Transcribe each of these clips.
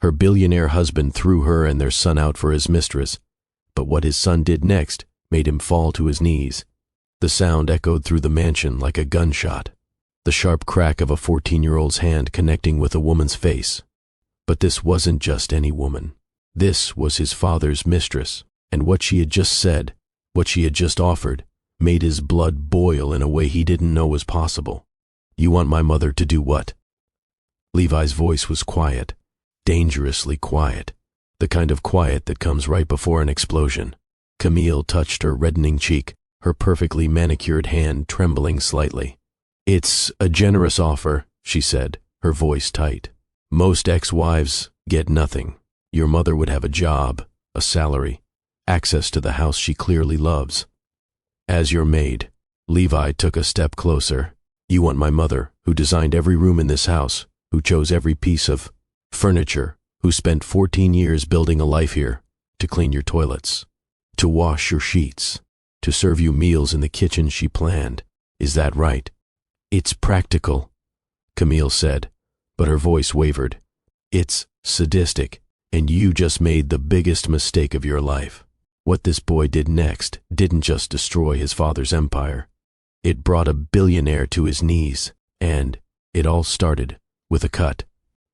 Her billionaire husband threw her and their son out for his mistress, but what his son did next made him fall to his knees. The sound echoed through the mansion like a gunshot, the sharp crack of a 14-year-old's hand connecting with a woman's face. But this wasn't just any woman. This was his father's mistress, and what she had just said, what she had just offered, made his blood boil in a way he didn't know was possible. "You want my mother to do what?" Levi's voice was quiet, dangerously quiet, the kind of quiet that comes right before an explosion. Camille touched her reddening cheek, her perfectly manicured hand trembling slightly. "It's a generous offer," she said, her voice tight. "Most ex-wives get nothing. Your mother would have a job, a salary, access to the house she clearly loves. As your maid." Levi took a step closer. "You want my mother, who designed every room in this house, who chose every piece of furniture, who spent 14 years building a life here, to clean your toilets, to wash your sheets, to serve you meals in the kitchen she planned. Is that right?" "It's practical," Camille said, but her voice wavered. "It's sadistic, and you just made the biggest mistake of your life." What this boy did next didn't just destroy his father's empire. It brought a billionaire to his knees, and it all started with a cut.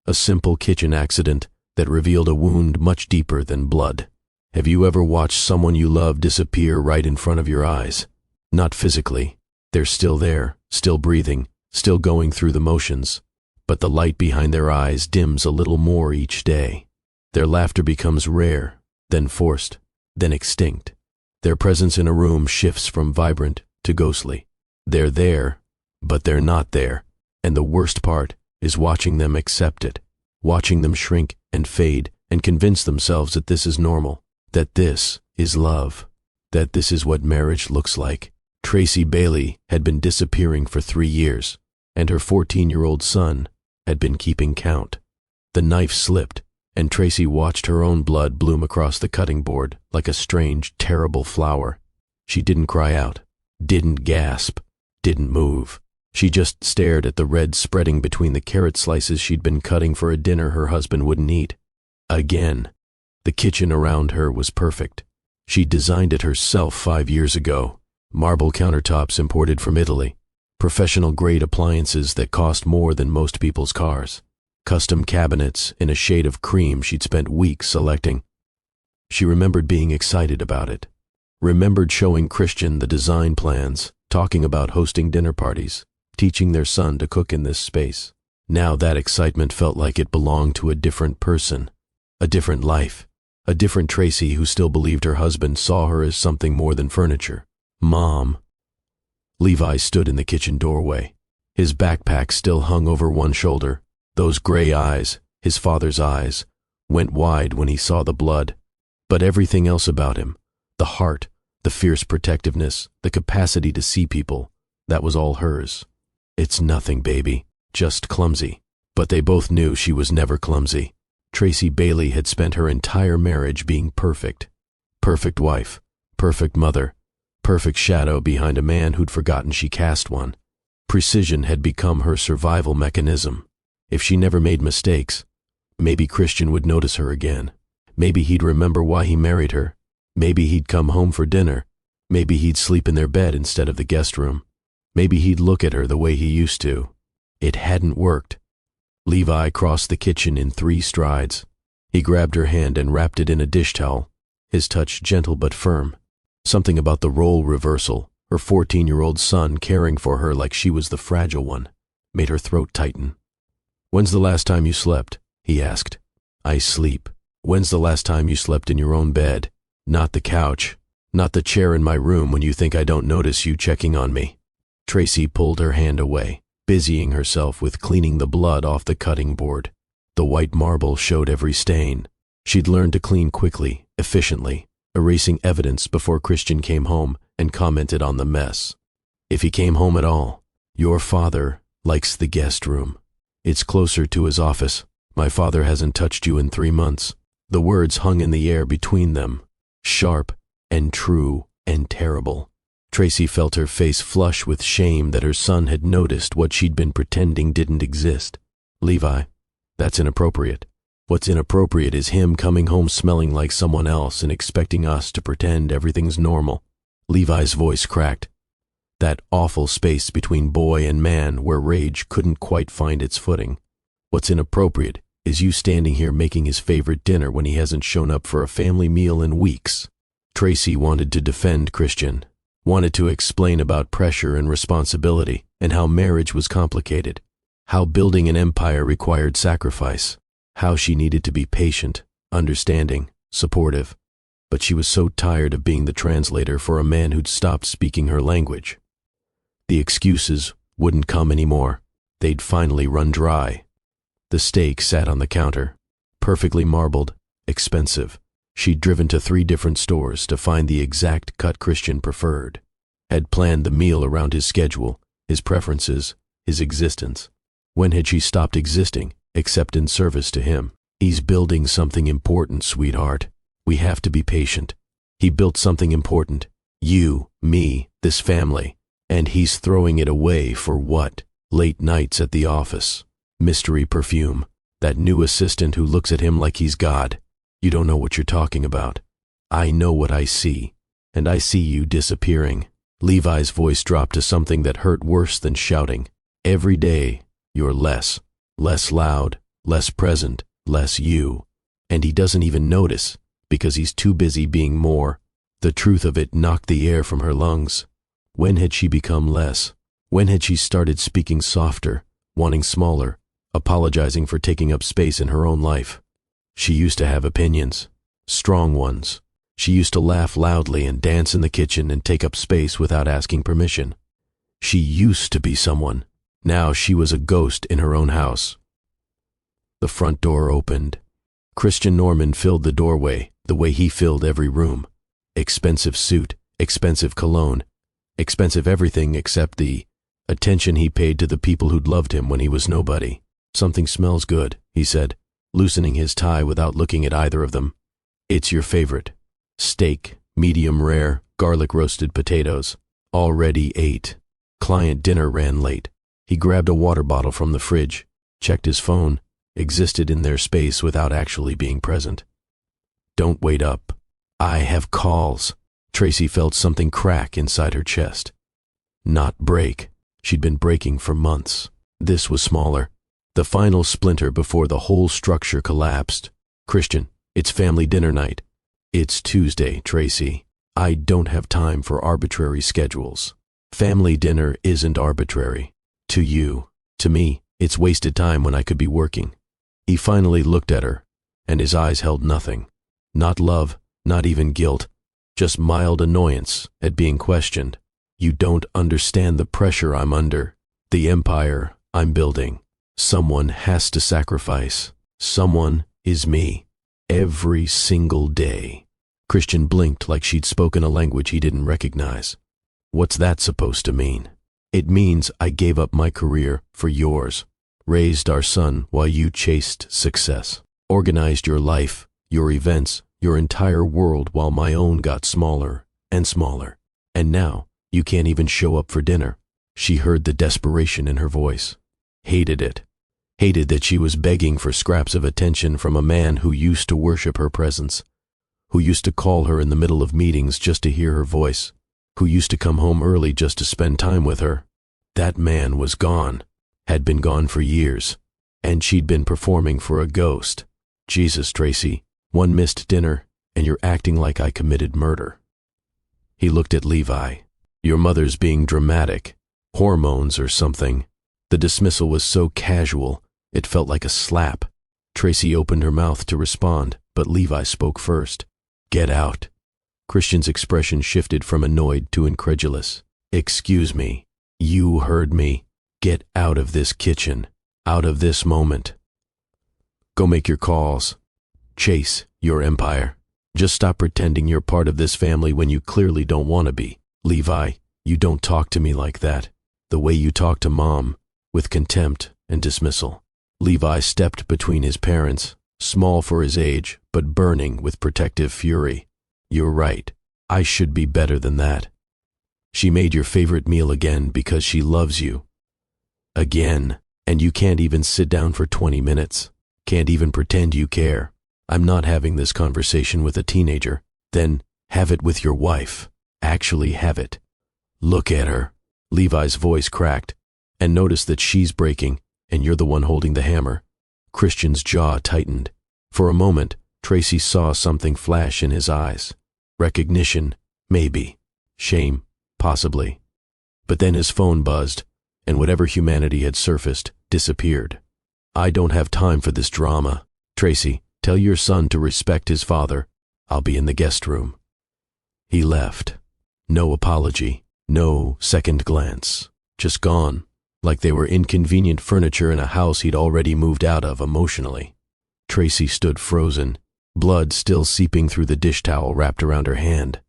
A simple kitchen accident that revealed a wound much deeper than blood. Have you ever watched someone you love disappear right in front of your eyes? Not physically. They're still there, still breathing, still going through the motions, but the light behind their eyes dims a little more each day. Their laughter becomes rare, then forced, then extinct. Their presence in a room shifts from vibrant to ghostly. They're there, but they're not there, and the worst part is watching them accept it, watching them shrink and fade and convince themselves that this is normal, that this is love, that this is what marriage looks like. Tracy Bailey had been disappearing for 3 years, and her 14-year-old son had been keeping count. The knife slipped, and Tracy watched her own blood bloom across the cutting board like a strange, terrible flower. She didn't cry out, didn't gasp, didn't move. She just stared at the red spreading between the carrot slices she'd been cutting for a dinner her husband wouldn't eat. Again, the kitchen around her was perfect. She'd designed it herself 5 years ago. Marble countertops imported from Italy, professional-grade appliances that cost more than most people's cars, custom cabinets in a shade of cream she'd spent weeks selecting. She remembered being excited about it, remembered showing Christian the design plans, talking about hosting dinner parties, teaching their son to cook in this space. Now that excitement felt like it belonged to a different person, a different life, a different Tracy who still believed her husband saw her as something more than furniture. "Mom." Levi stood in the kitchen doorway. His backpack still hung over one shoulder. Those gray eyes, his father's eyes, went wide when he saw the blood. But everything else about him, the heart, the fierce protectiveness, the capacity to see people, that was all hers. "It's nothing, baby, just clumsy." But they both knew she was never clumsy. Tracy Bailey had spent her entire marriage being perfect. Perfect wife, perfect mother, perfect shadow behind a man who'd forgotten she cast one. Precision had become her survival mechanism. If she never made mistakes, maybe Christian would notice her again. Maybe he'd remember why he married her. Maybe he'd come home for dinner. Maybe he'd sleep in their bed instead of the guest room. Maybe he'd look at her the way he used to. It hadn't worked. Levi crossed the kitchen in 3 strides. He grabbed her hand and wrapped it in a dish towel, his touch gentle but firm. Something about the role reversal, her 14-year-old son caring for her like she was the fragile one, made her throat tighten. "When's the last time you slept?" he asked. "I sleep. When's the last time you slept in your own bed? Not the couch, not the chair in my room when you think I don't notice you checking on me." Tracy pulled her hand away, busying herself with cleaning the blood off the cutting board. The white marble showed every stain. She'd learned to clean quickly, efficiently, erasing evidence before Christian came home and commented on the mess. If he came home at all, "Your father likes the guest room. It's closer to his office. My father hasn't touched you in 3 months. The words hung in the air between them, sharp and true and terrible. Tracy felt her face flush with shame that her son had noticed what she'd been pretending didn't exist. "Levi, that's inappropriate." What's inappropriate is him coming home smelling like someone else and expecting us to pretend everything's normal. Levi's voice cracked. That awful space between boy and man where rage couldn't quite find its footing. What's inappropriate is you standing here making his favorite dinner when he hasn't shown up for a family meal in weeks. Tracy wanted to defend Christian, wanted to explain about pressure and responsibility and how marriage was complicated, how building an empire required sacrifice, how she needed to be patient, understanding, supportive. But she was so tired of being the translator for a man who'd stopped speaking her language. The excuses wouldn't come anymore. They'd finally run dry. The steak sat on the counter, perfectly marbled, expensive. She'd driven to 3 different stores to find the exact cut Christian preferred, had planned the meal around his schedule, his preferences, his existence. When had she stopped existing, except in service to him? He's building something important, sweetheart. We have to be patient. He built something important. You, me, this family. And he's throwing it away for what? Late nights at the office. Mystery perfume. That new assistant who looks at him like he's God. You don't know what you're talking about. I know what I see. And I see you disappearing. Levi's voice dropped to something that hurt worse than shouting. Every day, you're less loud, less present, less you. And he doesn't even notice, because he's too busy being more. The truth of it knocked the air from her lungs. When had she become less? When had she started speaking softer, wanting smaller, apologizing for taking up space in her own life? She used to have opinions, strong ones. She used to laugh loudly and dance in the kitchen and take up space without asking permission. She used to be someone. Now she was a ghost in her own house. The front door opened. Christian Norman filled the doorway the way he filled every room. Expensive suit, expensive cologne, expensive everything except the attention he paid to the people who'd loved him when he was nobody. Something smells good, he said, loosening his tie without looking at either of them. It's your favorite. Steak, medium rare, garlic roasted potatoes. Already ate. Client dinner ran late. He grabbed a water bottle from the fridge, checked his phone, existed in their space without actually being present. Don't wait up. I have calls. Tracy felt something crack inside her chest. Not break. She'd been breaking for months. This was smaller. The final splinter before the whole structure collapsed. Christian, it's family dinner night. It's Tuesday, Tracy. I don't have time for arbitrary schedules. Family dinner isn't arbitrary. To you, to me, it's wasted time when I could be working. He finally looked at her, and his eyes held nothing. Not love, not even guilt, just mild annoyance at being questioned. You don't understand the pressure I'm under, the empire I'm building. Someone has to sacrifice. Someone is me. Every single day. Christian blinked like she'd spoken a language he didn't recognize. What's that supposed to mean? It means I gave up my career for yours, raised our son while you chased success, organized your life, your events, your entire world while my own got smaller and smaller. And now, you can't even show up for dinner. She heard the desperation in her voice. Hated it. Hated that she was begging for scraps of attention from a man who used to worship her presence, who used to call her in the middle of meetings just to hear her voice, who used to come home early just to spend time with her. That man was gone, had been gone for years, and she'd been performing for a ghost. Jesus, Tracy, one missed dinner, and you're acting like I committed murder. He looked at Levi. Your mother's being dramatic. Hormones or something. The dismissal was so casual, it felt like a slap. Tracy opened her mouth to respond, but Levi spoke first. Get out. Christian's expression shifted from annoyed to incredulous. Excuse me. You heard me. Get out of this kitchen. Out of this moment. Go make your calls. Chase your empire. Just stop pretending you're part of this family when you clearly don't want to be. Levi, you don't talk to me like that. The way you talk to Mom, with contempt and dismissal. Levi stepped between his parents, small for his age, but burning with protective fury. You're right. I should be better than that. She made your favorite meal again because she loves you. Again, and you can't even sit down for 20 minutes. Can't even pretend you care. I'm not having this conversation with a teenager. Then have it with your wife. Actually have it. Look at her. Levi's voice cracked. And notice that she's breaking, and you're the one holding the hammer. Christian's jaw tightened. For a moment, Tracy saw something flash in his eyes. Recognition, maybe. Shame, possibly. But then his phone buzzed, and whatever humanity had surfaced disappeared. I don't have time for this drama. Tracy, tell your son to respect his father. I'll be in the guest room. He left. No apology, no second glance. Just gone, like they were inconvenient furniture in a house he'd already moved out of emotionally. Tracy stood frozen, blood still seeping through the dish towel wrapped around her hand.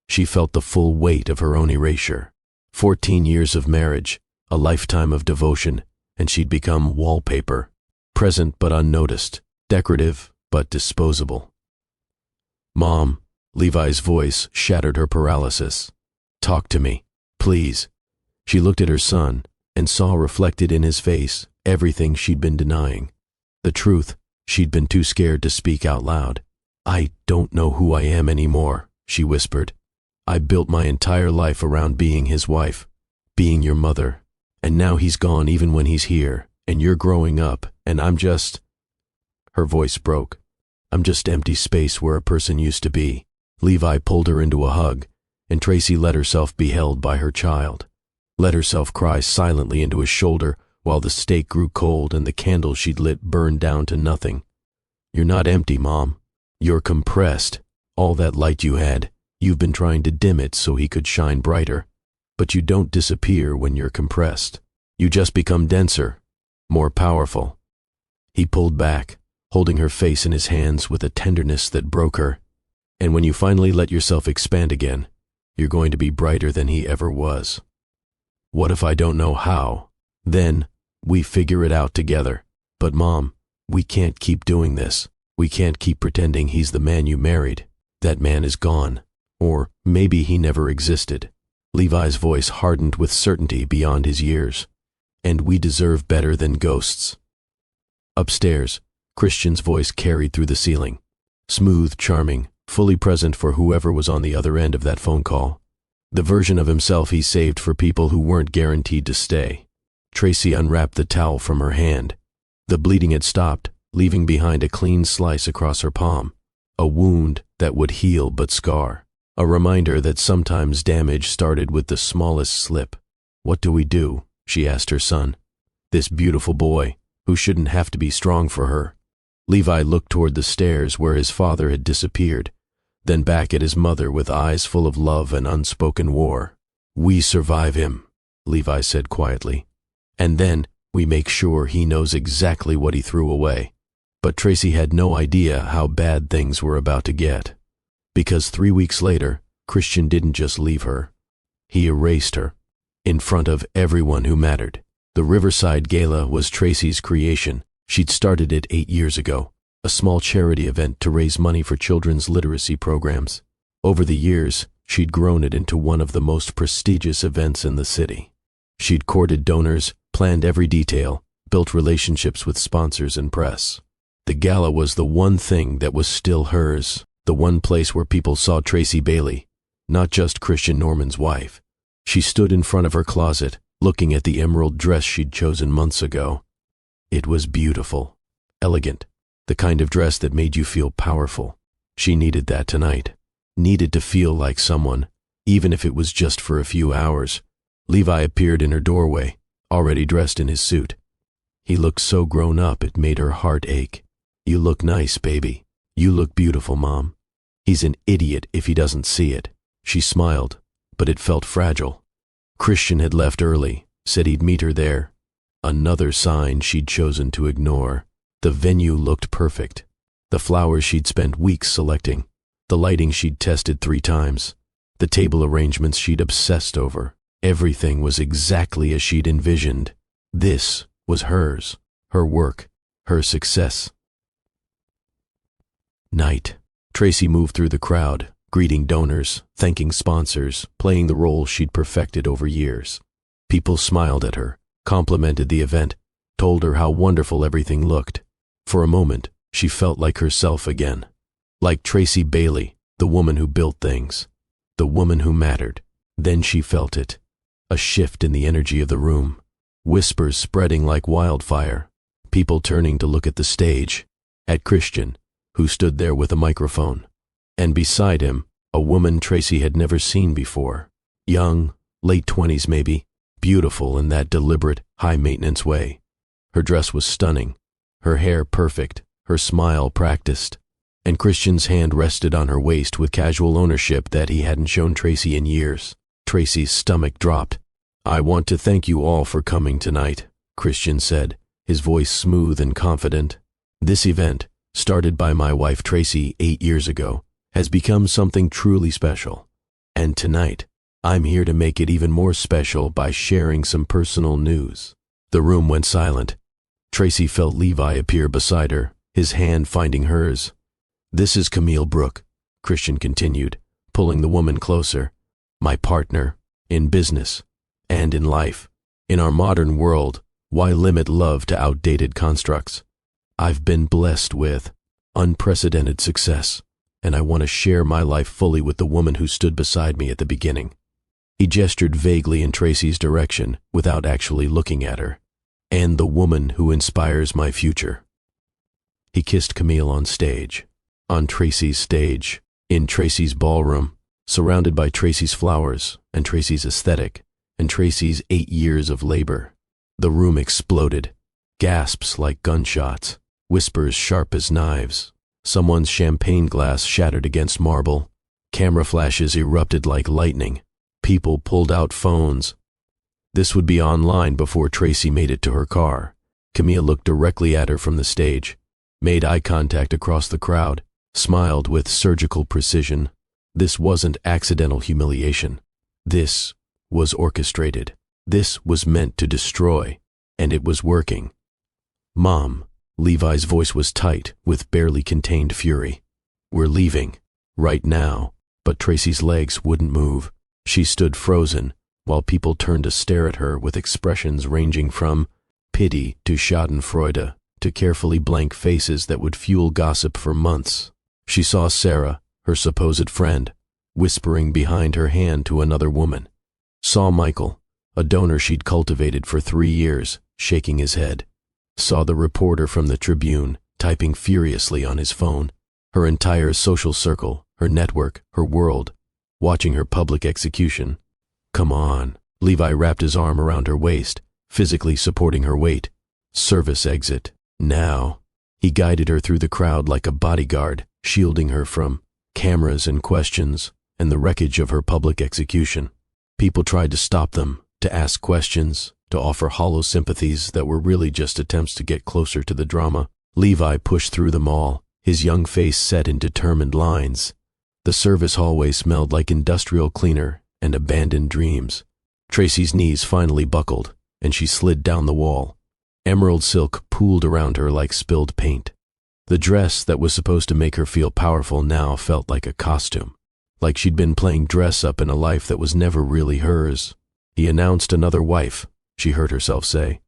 She felt the full weight of her own erasure. 14 years of marriage, a lifetime of devotion, and she'd become wallpaper, present but unnoticed, decorative but disposable. Mom, Levi's voice shattered her paralysis. Talk to me, please. She looked at her son and saw reflected in his face everything she'd been denying. The truth she'd been too scared to speak out loud. I don't know who I am anymore, she whispered. I built my entire life around being his wife, being your mother, and now he's gone even when he's here, and you're growing up, and I'm just... Her voice broke. I'm just empty space where a person used to be. Levi pulled her into a hug, and Tracy let herself be held by her child. Let herself cry silently into his shoulder while the steak grew cold and the candle she'd lit burned down to nothing. You're not empty, Mom. You're compressed. All that light you had, you've been trying to dim it so he could shine brighter. But you don't disappear when you're compressed. You just become denser, more powerful. He pulled back, holding her face in his hands with a tenderness that broke her. And when you finally let yourself expand again, you're going to be brighter than he ever was. What if I don't know how? Then, we figure it out together. But Mom, we can't keep doing this. We can't keep pretending he's the man you married. That man is gone. Or maybe he never existed. Levi's voice hardened with certainty beyond his years. And we deserve better than ghosts. Upstairs, Christian's voice carried through the ceiling. Smooth, charming, fully present for whoever was on the other end of that phone call. The version of himself he saved for people who weren't guaranteed to stay. Tracy unwrapped the towel from her hand. The bleeding had stopped, leaving behind a clean slice across her palm. A wound that would heal but scar. A reminder that sometimes damage started with the smallest slip. What do we do? She asked her son. This beautiful boy, who shouldn't have to be strong for her. Levi looked toward the stairs where his father had disappeared, then back at his mother with eyes full of love and unspoken war. We survive him, Levi said quietly. And then we make sure he knows exactly what he threw away. But Tracy had no idea how bad things were about to get. Because 3 weeks later, Christian didn't just leave her. He erased her. In front of everyone who mattered. The Riverside Gala was Tracy's creation. She'd started it 8 years ago. A small charity event to raise money for children's literacy programs. Over the years, she'd grown it into one of the most prestigious events in the city. She'd courted donors, planned every detail, built relationships with sponsors and press. The gala was the one thing that was still hers, the one place where people saw Tracy Bailey, not just Christian Norman's wife. She stood in front of her closet, looking at the emerald dress she'd chosen months ago. It was beautiful, elegant, the kind of dress that made you feel powerful. She needed that tonight, needed to feel like someone, even if it was just for a few hours. Levi appeared in her doorway, already dressed in his suit. He looked so grown up it made her heart ache. You look nice, baby. You look beautiful, Mom. He's an idiot if he doesn't see it. She smiled, but it felt fragile. Christian had left early, said he'd meet her there. Another sign she'd chosen to ignore. The venue looked perfect. The flowers she'd spent weeks selecting. The lighting she'd tested 3 times. The table arrangements she'd obsessed over. Everything was exactly as she'd envisioned. This was hers, her work, her success. Night. Tracy moved through the crowd, greeting donors, thanking sponsors, playing the role she'd perfected over years. People smiled at her, complimented the event, told her how wonderful everything looked. For a moment, she felt like herself again. Like Tracy Bailey, the woman who built things. The woman who mattered. Then she felt it. A shift in the energy of the room. Whispers spreading like wildfire. People turning to look at the stage. At Christian, who stood there with a microphone. And beside him, a woman Tracy had never seen before. Young, late 20s maybe, beautiful in that deliberate, high-maintenance way. Her dress was stunning, her hair perfect, her smile practiced, and Christian's hand rested on her waist with casual ownership that he hadn't shown Tracy in years. Tracy's stomach dropped. "I want to thank you all for coming tonight," Christian said, his voice smooth and confident. "This event, started by my wife Tracy 8 years ago, has become something truly special. And tonight, I'm here to make it even more special by sharing some personal news." The room went silent. Tracy felt Levi appear beside her, his hand finding hers. "This is Camille Brooke," Christian continued, pulling the woman closer. "My partner, in business, and in life. In our modern world, why limit love to outdated constructs? I've been blessed with unprecedented success, and I want to share my life fully with the woman who stood beside me at the beginning." He gestured vaguely in Tracy's direction without actually looking at her. "And the woman who inspires my future." He kissed Camille on stage. On Tracy's stage, in Tracy's ballroom, surrounded by Tracy's flowers and Tracy's aesthetic and Tracy's 8 years of labor. The room exploded. Gasps like gunshots, whispers sharp as knives. Someone's champagne glass shattered against marble. Camera flashes erupted like lightning. People pulled out phones. This would be online before Tracy made it to her car. Camille looked directly at her from the stage, made eye contact across the crowd, smiled with surgical precision. This wasn't accidental humiliation. This was orchestrated. This was meant to destroy, and it was working. "Mom," Levi's voice was tight with barely contained fury. "We're leaving, right now." But Tracy's legs wouldn't move. She stood frozen, while people turned to stare at her with expressions ranging from pity to schadenfreude to carefully blank faces that would fuel gossip for months. She saw Sarah, her supposed friend, whispering behind her hand to another woman. Saw Michael, a donor she'd cultivated for 3 years, shaking his head. Saw the reporter from the Tribune, typing furiously on his phone. Her entire social circle, her network, her world, watching her public execution. "Come on." Levi wrapped his arm around her waist, physically supporting her weight. "Service exit, now." He guided her through the crowd like a bodyguard, shielding her from cameras and questions and the wreckage of her public execution. People tried to stop them, to ask questions, to offer hollow sympathies that were really just attempts to get closer to the drama. Levi pushed through them all, his young face set in determined lines. The service hallway smelled like industrial cleaner and abandoned dreams. Tracy's knees finally buckled, and she slid down the wall. Emerald silk pooled around her like spilled paint. The dress that was supposed to make her feel powerful now felt like a costume, like she'd been playing dress-up in a life that was never really hers. "He announced another wife," she heard herself say,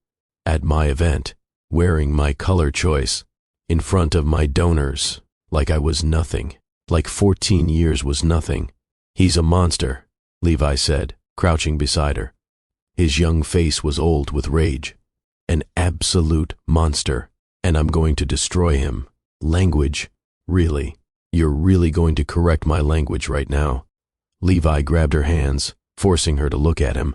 "at my event, wearing my color choice, in front of my donors, like I was nothing, like 14 years was nothing." "He's a monster," Levi said, crouching beside her. His young face was old with rage. "An absolute monster, and I'm going to destroy him." "Language? Really? You're really going to correct my language right now?" Levi grabbed her hands, forcing her to look at him.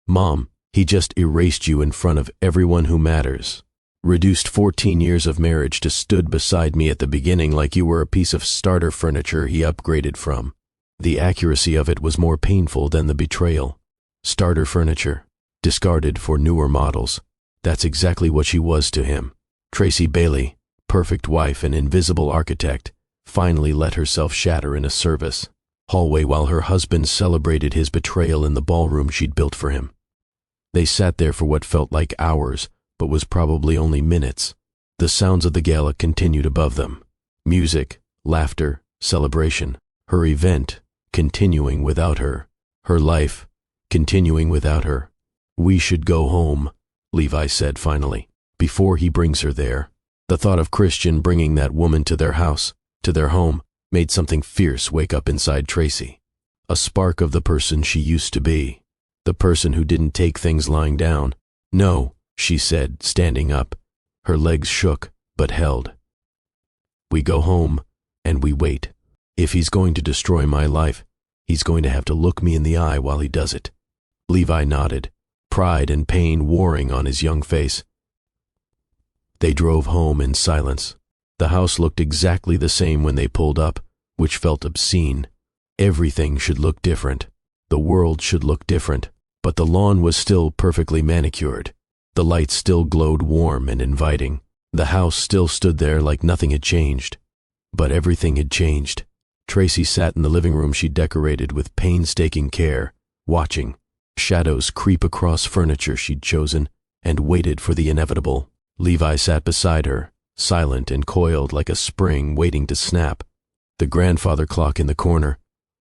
"Mom, he just erased you in front of everyone who matters. Reduced 14 years of marriage to stood beside me at the beginning like you were a piece of starter furniture he upgraded from." The accuracy of it was more painful than the betrayal. Starter furniture, discarded for newer models. That's exactly what she was to him. Tracy Bailey, perfect wife and invisible architect, finally let herself shatter in a service hallway while her husband celebrated his betrayal in the ballroom she'd built for him. They sat there for what felt like hours, but was probably only minutes. The sounds of the gala continued above them. Music, laughter, celebration. Her event, continuing without her. Her life, continuing without her. "We should go home," Levi said finally, "before he brings her there." The thought of Christian bringing that woman to their house, to their home, made something fierce wake up inside Tracy. A spark of the person she used to be. The person who didn't take things lying down. "No," she said, standing up. Her legs shook, but held. "We go home, and we wait. If he's going to destroy my life, he's going to have to look me in the eye while he does it." Levi nodded, pride and pain warring on his young face. They drove home in silence. The house looked exactly the same when they pulled up, which felt obscene. Everything should look different. The world should look different. But the lawn was still perfectly manicured. The lights still glowed warm and inviting. The house still stood there like nothing had changed. But everything had changed. Tracy sat in the living room she decorated with painstaking care, watching shadows creep across furniture she'd chosen, and waited for the inevitable. Levi sat beside her, silent and coiled like a spring waiting to snap. The grandfather clock in the corner,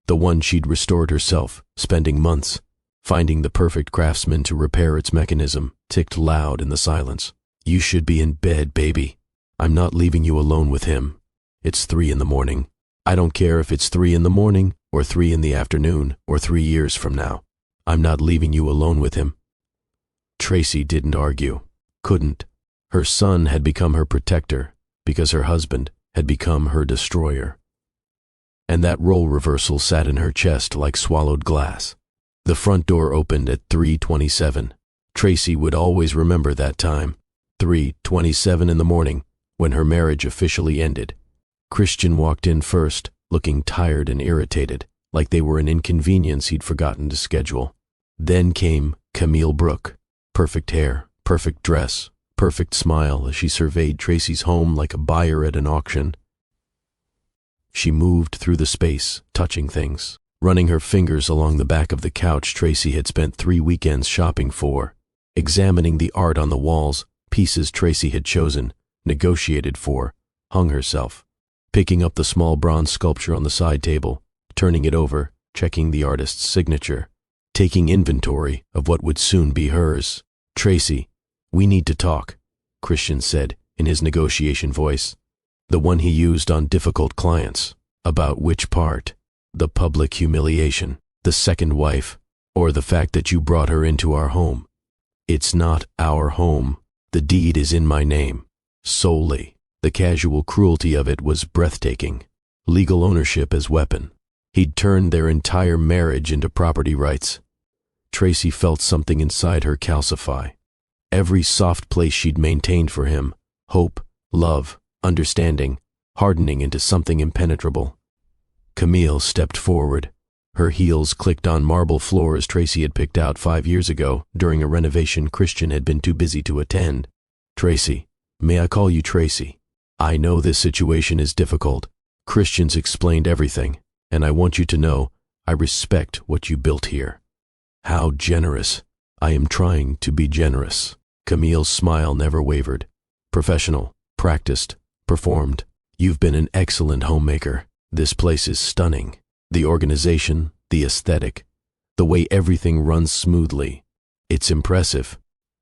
the one she'd restored herself, spending months, finding the perfect craftsman to repair its mechanism, ticked loud in the silence. "You should be in bed, baby. I'm not leaving you alone with him. It's 3 in the morning. I don't care if it's 3 in the morning, or 3 in the afternoon, or 3 years from now. I'm not leaving you alone with him." Tracy didn't argue. Couldn't. Her son had become her protector, because her husband had become her destroyer. And that role reversal sat in her chest like swallowed glass. The front door opened at 3:27. Tracy would always remember that time, 3:27 in the morning, when her marriage officially ended. Christian walked in first, looking tired and irritated, like they were an inconvenience he'd forgotten to schedule. Then came Camille Brooke. Perfect hair, perfect dress, perfect smile as she surveyed Tracy's home like a buyer at an auction. She moved through the space, touching things, running her fingers along the back of the couch Tracy had spent 3 weekends shopping for, examining the art on the walls, pieces Tracy had chosen, negotiated for, hung herself, picking up the small bronze sculpture on the side table, turning it over, checking the artist's signature, taking inventory of what would soon be hers. "Tracy, we need to talk," Christian said in his negotiation voice, the one he used on difficult clients. "About which part? The public humiliation, the second wife, or the fact that you brought her into our home?" "It's not our home. The deed is in my name, solely." The casual cruelty of it was breathtaking. Legal ownership as weapon. He'd turned their entire marriage into property rights. Tracy felt something inside her calcify. Every soft place she'd maintained for him, hope, love, understanding, hardening into something impenetrable. Camille stepped forward. Her heels clicked on marble floors Tracy had picked out 5 years ago during a renovation Christian had been too busy to attend. "Tracy, may I call you Tracy? I know this situation is difficult. Christian's explained everything, and I want you to know I respect what you built here." "How generous." "I am trying to be generous." Camille's smile never wavered. "Professional, practiced, performed. You've been an excellent homemaker. This place is stunning. The organization, the aesthetic, the way everything runs smoothly. It's impressive.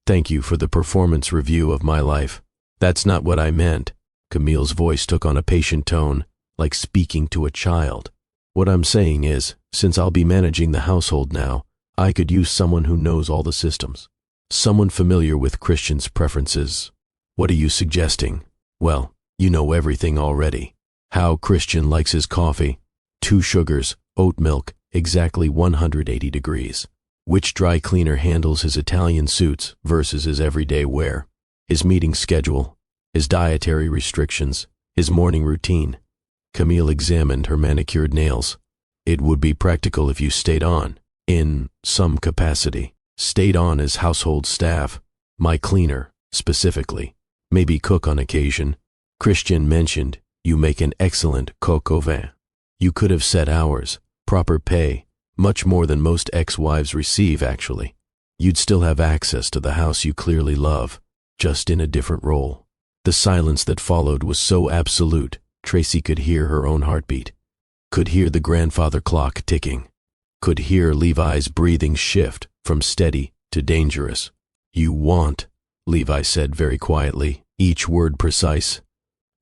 Thank you for the performance review of my life." "That's not what I meant." Camille's voice took on a patient tone, like speaking to a child. "What I'm saying is, since I'll be managing the household now, I could use someone who knows all the systems. Someone familiar with Christian's preferences." "What are you suggesting?" "Well, you know everything already. How Christian likes his coffee. 2 sugars, oat milk, exactly 180 degrees. Which dry cleaner handles his Italian suits versus his everyday wear. His meeting schedule, his dietary restrictions, his morning routine." Camille examined her manicured nails. "It would be practical if you stayed on, in some capacity. Stayed on as household staff, my cleaner, specifically. Maybe cook on occasion. Christian mentioned you make an excellent coq au vin. You could have set hours, proper pay, much more than most ex-wives receive, actually. You'd still have access to the house you clearly love, just in a different role." The silence that followed was so absolute, Tracy could hear her own heartbeat, could hear the grandfather clock ticking, could hear Levi's breathing shift from steady to dangerous. "You want," Levi said very quietly, each word precise.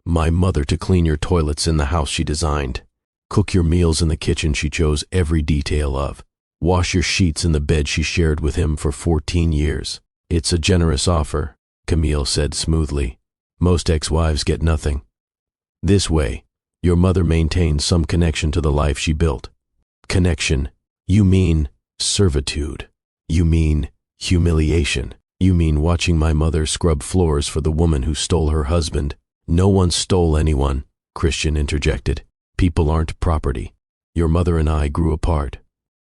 My mother to clean your toilets in the house she designed. Cook your meals in the kitchen she chose every detail of. Wash your sheets in the bed she shared with him for 14 years. It's a generous offer, Camille said smoothly. Most ex-wives get nothing. This way, your mother maintains some connection to the life she built. Connection? You mean servitude. You mean humiliation. You mean watching my mother scrub floors for the woman who stole her husband. No one stole anyone, Christian interjected. People aren't property. Your mother and I grew apart.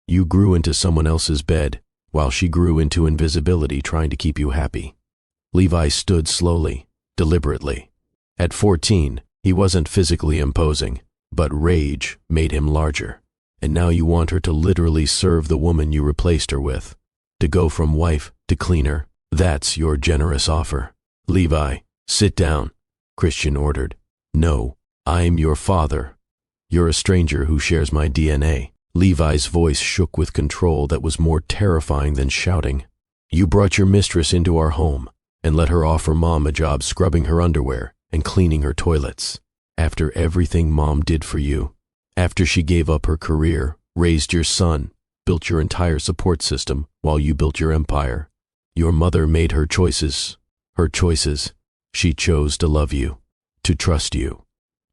You grew into someone else's bed, while she grew into invisibility trying to keep you happy. Levi stood slowly, deliberately. At 14, he wasn't physically imposing, but rage made him larger. And now you want her to literally serve the woman you replaced her with. To go from wife to cleaner. That's your generous offer. Levi, sit down, Christian ordered. No, I'm your father. You're a stranger who shares my DNA. Levi's voice shook with control that was more terrifying than shouting. You brought your mistress into our home and let her offer Mom a job scrubbing her underwear and cleaning her toilets. After everything Mom did for you. After she gave up her career, raised your son, built your entire support system while you built your empire. Your mother made her choices. Her choices. She chose to love you, to trust you,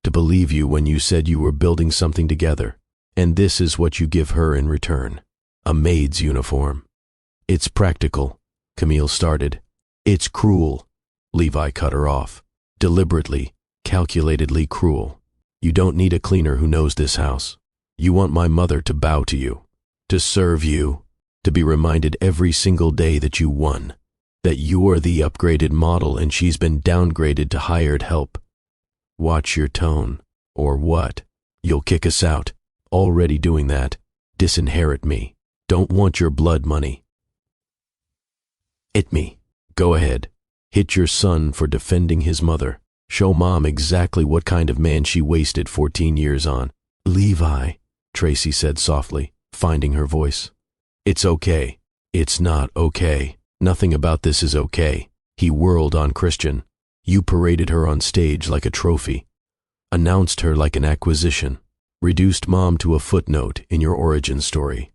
to believe you when you said you were building something together. And this is what you give her in return. A maid's uniform. It's practical, Camille started. It's cruel, Levi cut her off. Deliberately, calculatedly cruel. You don't need a cleaner who knows this house. You want my mother to bow to you, to serve you, to be reminded every single day that you won, that you're the upgraded model and she's been downgraded to hired help. Watch your tone, or what? You'll kick us out. Already doing that. Disinherit me. Don't want your blood money. Hit me. Go ahead. Hit your son for defending his mother. Show Mom exactly what kind of man she wasted 14 years on. Levi, Tracy said softly, finding her voice. It's okay. It's not okay. Nothing about this is okay. He whirled on Christian. You paraded her on stage like a trophy. Announced her like an acquisition. Reduced Mom to a footnote in your origin story.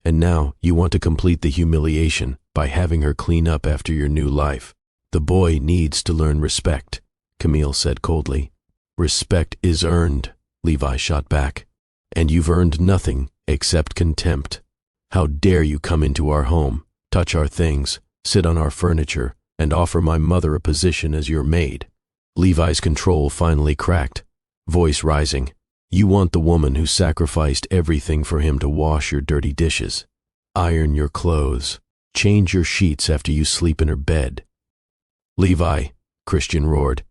And now you want to complete the humiliation by having her clean up after your new life. The boy needs to learn respect, Camille said coldly. Respect is earned, Levi shot back. And you've earned nothing except contempt. How dare you come into our home, touch our things, sit on our furniture, and offer my mother a position as your maid. Levi's control finally cracked, voice rising. You want the woman who sacrificed everything for him to wash your dirty dishes, iron your clothes, change your sheets after you sleep in her bed. Levi, Christian roared.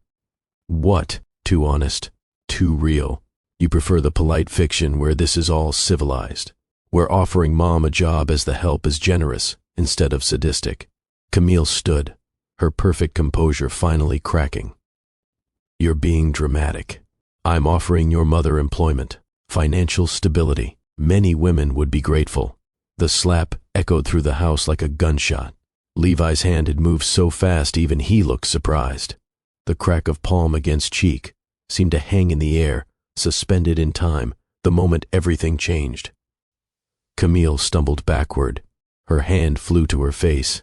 What? Too honest, too real. You prefer the polite fiction where this is all civilized, where offering Mom a job as the help is generous instead of sadistic. Camille stood, her perfect composure finally cracking. You're being dramatic. I'm offering your mother employment, financial stability. Many women would be grateful. The slap echoed through the house like a gunshot. Levi's hand had moved so fast even he looked surprised. The crack of palm against cheek seemed to hang in the air, suspended in time, the moment everything changed. Camille stumbled backward. Her hand flew to her face.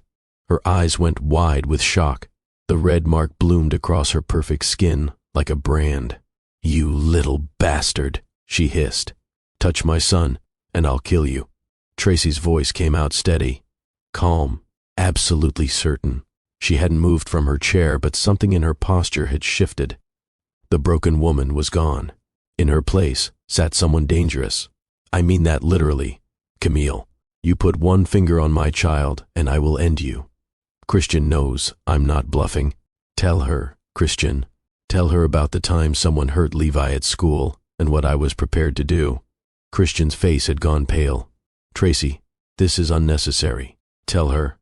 Her eyes went wide with shock. The red mark bloomed across her perfect skin like a brand. You little bastard, she hissed. Touch my son, and I'll kill you. Tracy's voice came out steady, calm, absolutely certain. She hadn't moved from her chair, but something in her posture had shifted. The broken woman was gone. In her place sat someone dangerous. I mean that literally. Camille, you put one finger on my child, and I will end you. Christian knows I'm not bluffing. Tell her, Christian. Tell her about the time someone hurt Levi at school and what I was prepared to do. Christian's face had gone pale. Tracy, this is unnecessary. Tell her.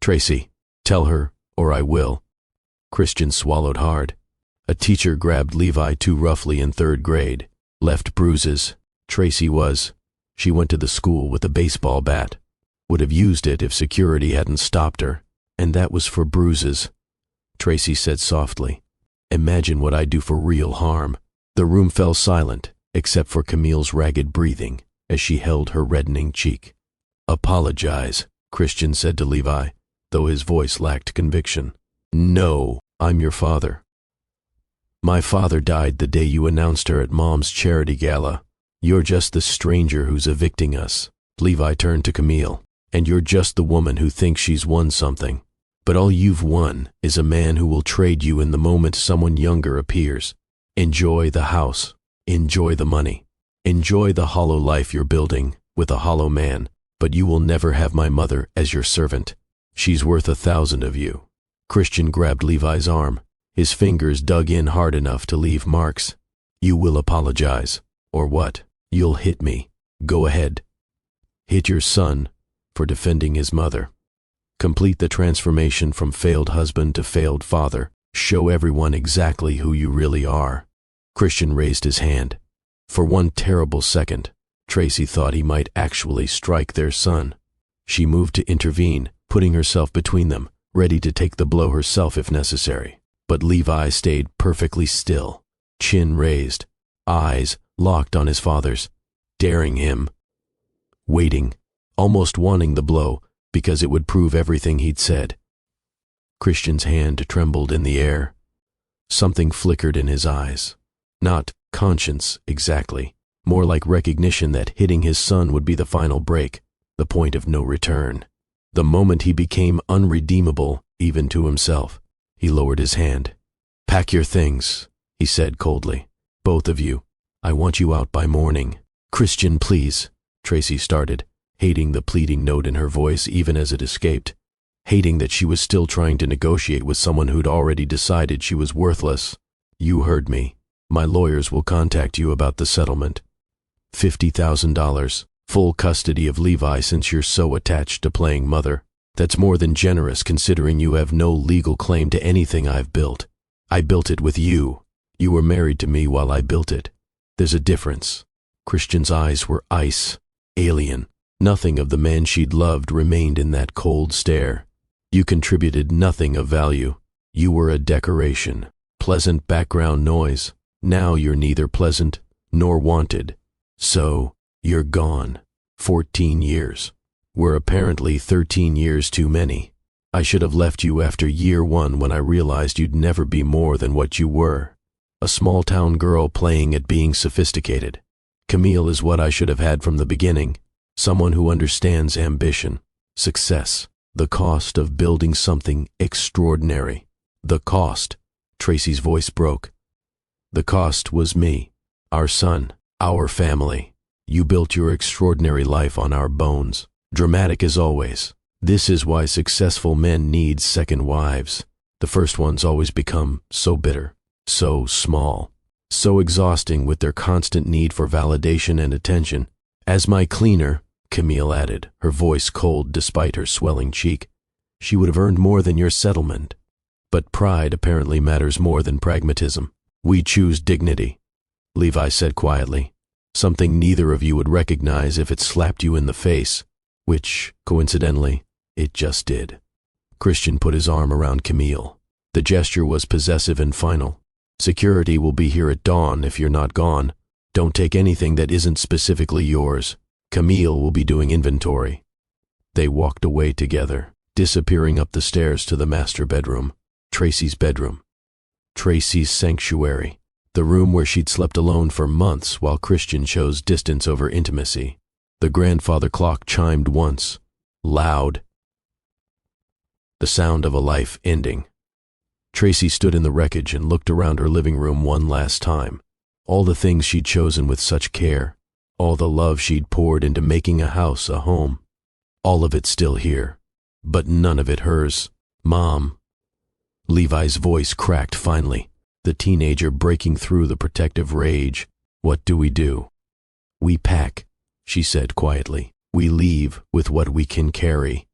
Tracy, tell her, or I will. Christian swallowed hard. A teacher grabbed Levi too roughly in 3rd grade, left bruises. She went to the school with a baseball bat. Would have used it if security hadn't stopped her, and that was for bruises. Tracy said softly. Imagine what I do for real harm. The room fell silent, except for Camille's ragged breathing as she held her reddening cheek. Apologize, Christian said to Levi, though his voice lacked conviction. No, I'm your father. My father died the day you announced her at Mom's charity gala. You're just the stranger who's evicting us. Levi turned to Camille. And you're just the woman who thinks she's won something. But all you've won is a man who will trade you in the moment someone younger appears. Enjoy the house. Enjoy the money. Enjoy the hollow life you're building with a hollow man, but you will never have my mother as your servant. She's worth 1,000 of you. Christian grabbed Levi's arm. His fingers dug in hard enough to leave marks. You will apologize. Or what? You'll hit me. Go ahead. Hit your son for defending his mother. Complete the transformation from failed husband to failed father. Show everyone exactly who you really are. Christian raised his hand. For one terrible second, Tracy thought he might actually strike their son. She moved to intervene, putting herself between them, ready to take the blow herself if necessary. But Levi stayed perfectly still, chin raised, eyes locked on his father's, daring him, waiting, almost wanting the blow because it would prove everything he'd said. Christian's hand trembled in the air. Something flickered in his eyes. Not conscience, exactly. More like recognition that hitting his son would be the final break, the point of no return. The moment he became unredeemable, even to himself. He lowered his hand. Pack your things, he said coldly. Both of you. I want you out by morning. Christian, please, Tracy started, hating the pleading note in her voice even as it escaped. Hating that she was still trying to negotiate with someone who'd already decided she was worthless. You heard me. My lawyers will contact you about the settlement. $50,000, full custody of Levi since you're so attached to playing mother. That's more than generous considering you have no legal claim to anything I've built. I built it with you. You were married to me while I built it. There's a difference. Christian's eyes were ice, alien. Nothing of the man she'd loved remained in that cold stare. You contributed nothing of value. You were a decoration, pleasant background noise. Now you're neither pleasant nor wanted. So, you're gone. 14 years. Were apparently 13 years too many. I should have left you after year one when I realized you'd never be more than what you were. A small-town girl playing at being sophisticated. Camille is what I should have had from the beginning. Someone who understands ambition, success, the cost of building something extraordinary. The cost. Tracy's voice broke. The cost was me, our son, our family. You built your extraordinary life on our bones. Dramatic as always. This is why successful men need second wives. The first ones always become so bitter, so small, so exhausting with their constant need for validation and attention. As my cleaner, Camille added, her voice cold despite her swelling cheek, she would have earned more than your settlement. But pride apparently matters more than pragmatism. We choose dignity, Levi said quietly, something neither of you would recognize if it slapped you in the face, which, coincidentally, it just did. Christian put his arm around Camille. The gesture was possessive and final. Security will be here at dawn if you're not gone. Don't take anything that isn't specifically yours. Camille will be doing inventory. They walked away together, disappearing up the stairs to the master bedroom, Tracy's bedroom. Tracy's sanctuary, the room where she'd slept alone for months while Christian chose distance over intimacy. The grandfather clock chimed once, loud. The sound of a life ending. Tracy stood in the wreckage and looked around her living room one last time. All the things she'd chosen with such care, all the love she'd poured into making a house a home. All of it still here, but none of it hers. Mom. Levi's voice cracked finally, the teenager breaking through the protective rage. What do? We pack, she said quietly. We leave with what we can carry.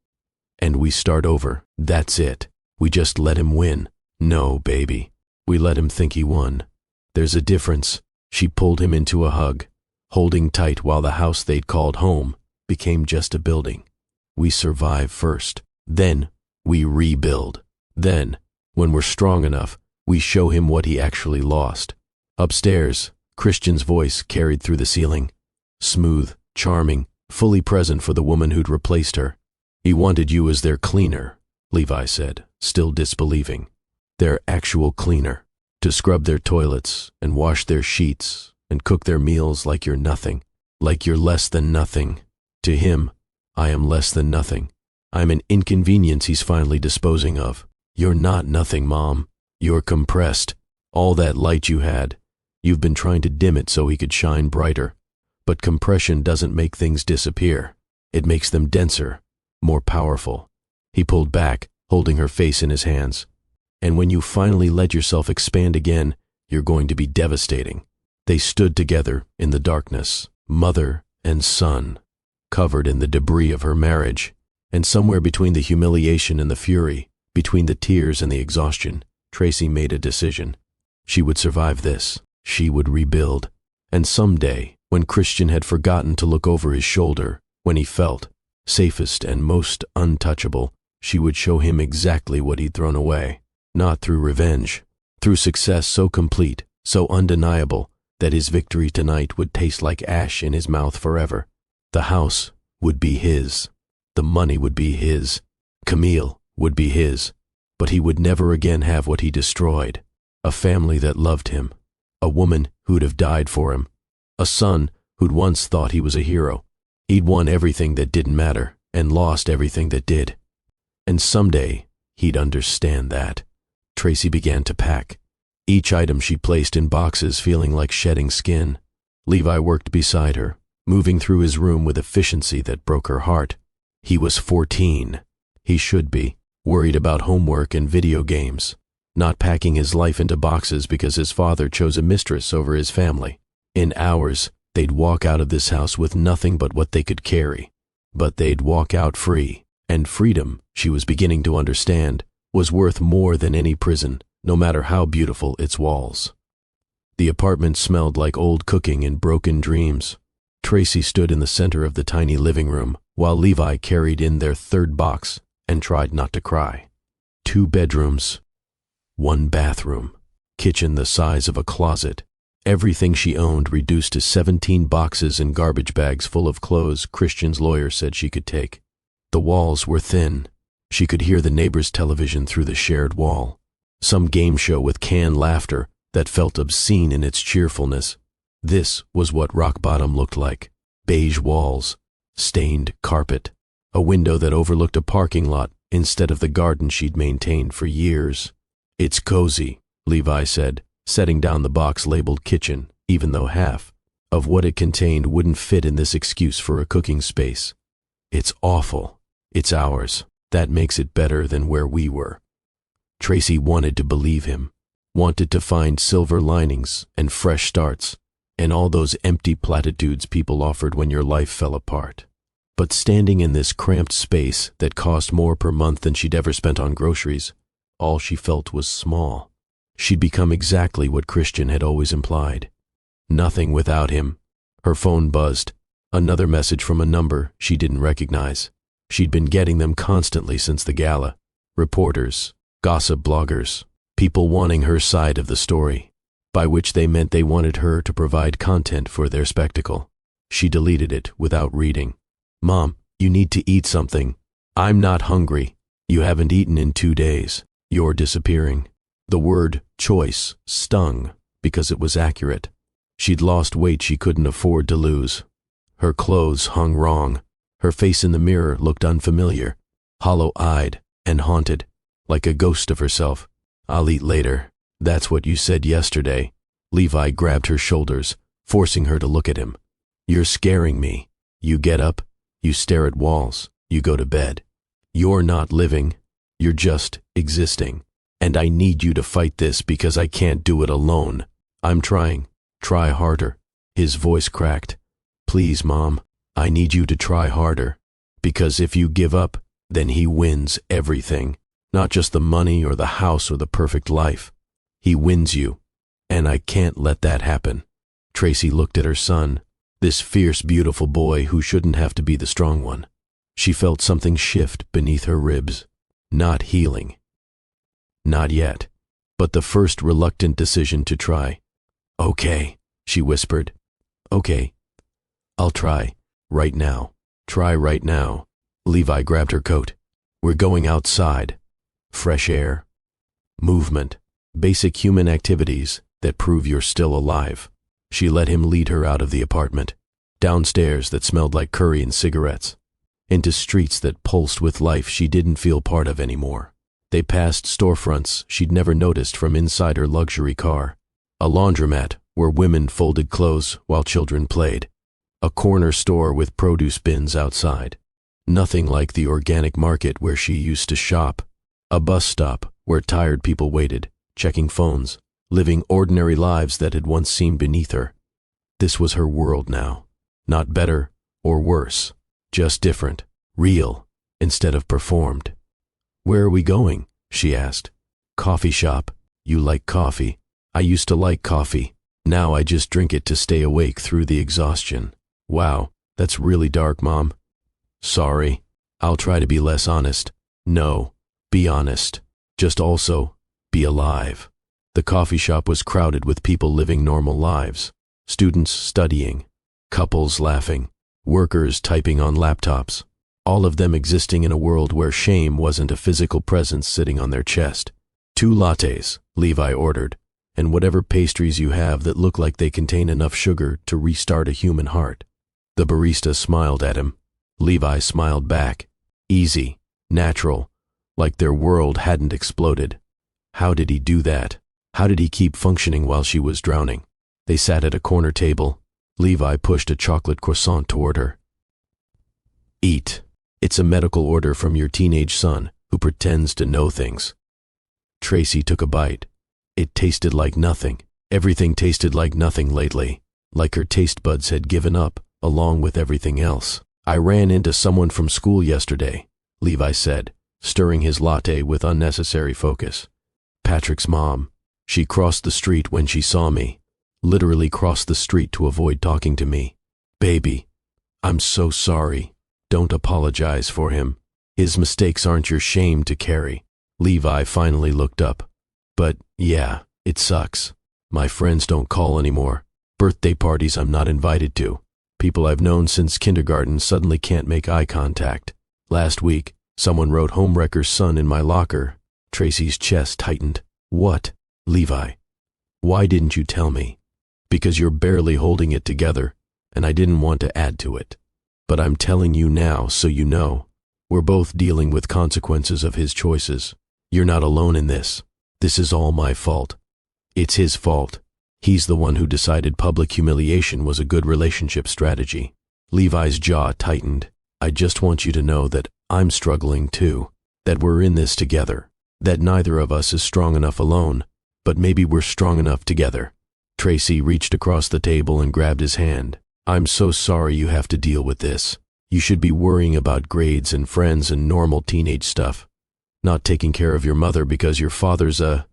And we start over. That's it. We just let him win. No, baby. We let him think he won. There's a difference. She pulled him into a hug, holding tight while the house they'd called home became just a building. We survive first. Then we rebuild. Then When we're strong enough, we show him what he actually lost. Upstairs, Christian's voice carried through the ceiling. Smooth, charming, fully present for the woman who'd replaced her. He wanted you as their cleaner, Levi said, still disbelieving. Their actual cleaner. To scrub their toilets and wash their sheets and cook their meals like you're nothing. Like you're less than nothing. To him, I am less than nothing. I'm an inconvenience he's finally disposing of. You're not nothing, Mom. You're compressed. All that light you had. You've been trying to dim it so he could shine brighter. But compression doesn't make things disappear. It makes them denser, more powerful. He pulled back, holding her face in his hands. And when you finally let yourself expand again, you're going to be devastating. They stood together in the darkness, mother and son, covered in the debris of her marriage. And somewhere between the humiliation and the fury, between the tears and the exhaustion, Tracy made a decision. She would survive this. She would rebuild. And someday, when Christian had forgotten to look over his shoulder, when he felt safest and most untouchable, she would show him exactly what he'd thrown away. Not through revenge, through success so complete, so undeniable, that his victory tonight would taste like ash in his mouth forever. The house would be his. The money would be his. Camille would be his. But he would never again have what he destroyed. A family that loved him. A woman who'd have died for him. A son who'd once thought he was a hero. He'd won everything that didn't matter and lost everything that did. And someday, he'd understand that. Tracy began to pack. Each item she placed in boxes feeling like shedding skin. Levi worked beside her, moving through his room with efficiency that broke her heart. He was 14. He should be, worried about homework and video games, not packing his life into boxes because his father chose a mistress over his family. In hours, they'd walk out of this house with nothing but what they could carry. But they'd walk out free, and freedom, she was beginning to understand, was worth more than any prison, no matter how beautiful its walls. The apartment smelled like old cooking and broken dreams. Tracy stood in the center of the tiny living room, while Levi carried in their third box and tried not to cry. 2 bedrooms, 1 bathroom, kitchen the size of a closet. Everything she owned reduced to 17 boxes and garbage bags full of clothes Christian's lawyer said she could take. The walls were thin. She could hear the neighbor's television through the shared wall. Some game show with canned laughter that felt obscene in its cheerfulness. This was what rock bottom looked like. Beige walls, stained carpet, a window that overlooked a parking lot instead of the garden she'd maintained for years. It's cozy, Levi said, setting down the box labeled kitchen, even though half of what it contained wouldn't fit in this excuse for a cooking space. It's awful. It's ours. That makes it better than where we were. Tracy wanted to believe him, wanted to find silver linings and fresh starts, and all those empty platitudes people offered when your life fell apart. But standing in this cramped space that cost more per month than she'd ever spent on groceries, all she felt was small. She'd become exactly what Christian had always implied. Nothing without him. Her phone buzzed. Another message from a number she didn't recognize. She'd been getting them constantly since the gala. Reporters, gossip bloggers, people wanting her side of the story, by which they meant they wanted her to provide content for their spectacle. She deleted it without reading. Mom, you need to eat something. I'm not hungry. You haven't eaten in 2 days. You're disappearing. The word choice stung because it was accurate. She'd lost weight she couldn't afford to lose. Her clothes hung wrong. Her face in the mirror looked unfamiliar, hollow-eyed and haunted, like a ghost of herself. I'll eat later. That's what you said yesterday. Levi grabbed her shoulders, forcing her to look at him. You're scaring me. You get up, you stare at walls, you go to bed. You're not living. You're just existing. And I need you to fight this because I can't do it alone. I'm trying. Try harder. His voice cracked. Please, Mom. I need you to try harder, because if you give up, then he wins everything, not just the money or the house or the perfect life. He wins you, and I can't let that happen. Tracy looked at her son, this fierce, beautiful boy who shouldn't have to be the strong one. She felt something shift beneath her ribs, not healing, Not yet. But the first reluctant decision to try. Okay, she whispered. Okay. I'll try. Right now. Try right now. Levi grabbed her coat. We're going outside. Fresh air. Movement. Basic human activities that prove you're still alive. She let him lead her out of the apartment. Downstairs that smelled like curry and cigarettes. Into streets that pulsed with life she didn't feel part of anymore. They passed storefronts she'd never noticed from inside her luxury car. A laundromat where women folded clothes while children played. A corner store with produce bins outside. Nothing like the organic market where she used to shop. A bus stop where tired people waited, checking phones, living ordinary lives that had once seemed beneath her. This was her world now. Not better or worse, just different, real, instead of performed. Where are we going? She asked. Coffee shop. You like coffee? I used to like coffee. Now I just drink it to stay awake through the exhaustion. Wow, that's really dark, Mom. Sorry. I'll try to be less honest. No, be honest. Just also, be alive. The coffee shop was crowded with people living normal lives. Students studying. Couples laughing. Workers typing on laptops. All of them existing in a world where shame wasn't a physical presence sitting on their chest. 2 lattes, Levi ordered, and whatever pastries you have that look like they contain enough sugar to restart a human heart. The barista smiled at him. Levi smiled back. Easy, natural, like their world hadn't exploded. How did he do that? How did he keep functioning while she was drowning? They sat at a corner table. Levi pushed a chocolate croissant toward her. Eat. It's a medical order from your teenage son, who pretends to know things. Tracy took a bite. It tasted like nothing. Everything tasted like nothing lately, like her taste buds had given up, along with everything else. I ran into someone from school yesterday, Levi said, stirring his latte with unnecessary focus. Patrick's mom. She crossed the street when she saw me. Literally crossed the street to avoid talking to me. Baby, I'm so sorry. Don't apologize for him. His mistakes aren't your shame to carry. Levi finally looked up. But, yeah, it sucks. My friends don't call anymore. Birthday parties I'm not invited to. People I've known since kindergarten suddenly can't make eye contact. Last week, someone wrote homewrecker's son in my locker. Tracy's chest tightened. What? Levi. Why didn't you tell me? Because you're barely holding it together, and I didn't want to add to it. But I'm telling you now so you know. We're both dealing with consequences of his choices. You're not alone in this. This is all my fault. It's his fault. He's the one who decided public humiliation was a good relationship strategy. Levi's jaw tightened. I just want you to know that I'm struggling too. That we're in this together. That neither of us is strong enough alone, but maybe we're strong enough together. Tracy reached across the table and grabbed his hand. I'm so sorry you have to deal with this. You should be worrying about grades and friends and normal teenage stuff. Not taking care of your mother because your father's a...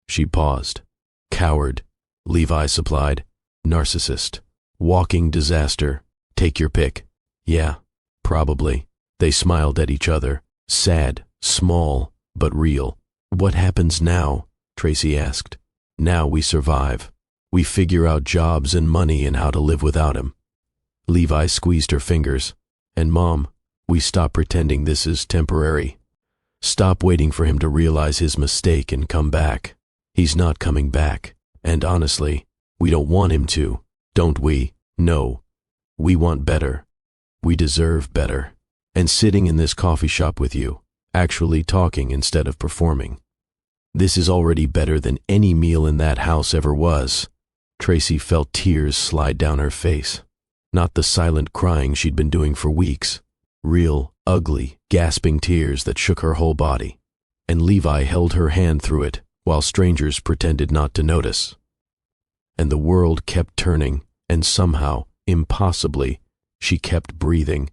She paused. Coward, Levi supplied. Narcissist. Walking disaster. Take your pick. Yeah, probably. They smiled at each other. Sad, small, but real. What happens now? Tracy asked. Now we survive. We figure out jobs and money and how to live without him. Levi squeezed her fingers. And Mom, we stop pretending this is temporary. Stop waiting for him to realize his mistake and come back. He's not coming back. And honestly, we don't want him to, don't we? No. We want better. We deserve better. And sitting in this coffee shop with you, actually talking instead of performing. This is already better than any meal in that house ever was. Tracy felt tears slide down her face. Not the silent crying she'd been doing for weeks. Real, ugly, gasping tears that shook her whole body. And Levi held her hand through it, while strangers pretended not to notice. And the world kept turning, and somehow, impossibly, she kept breathing.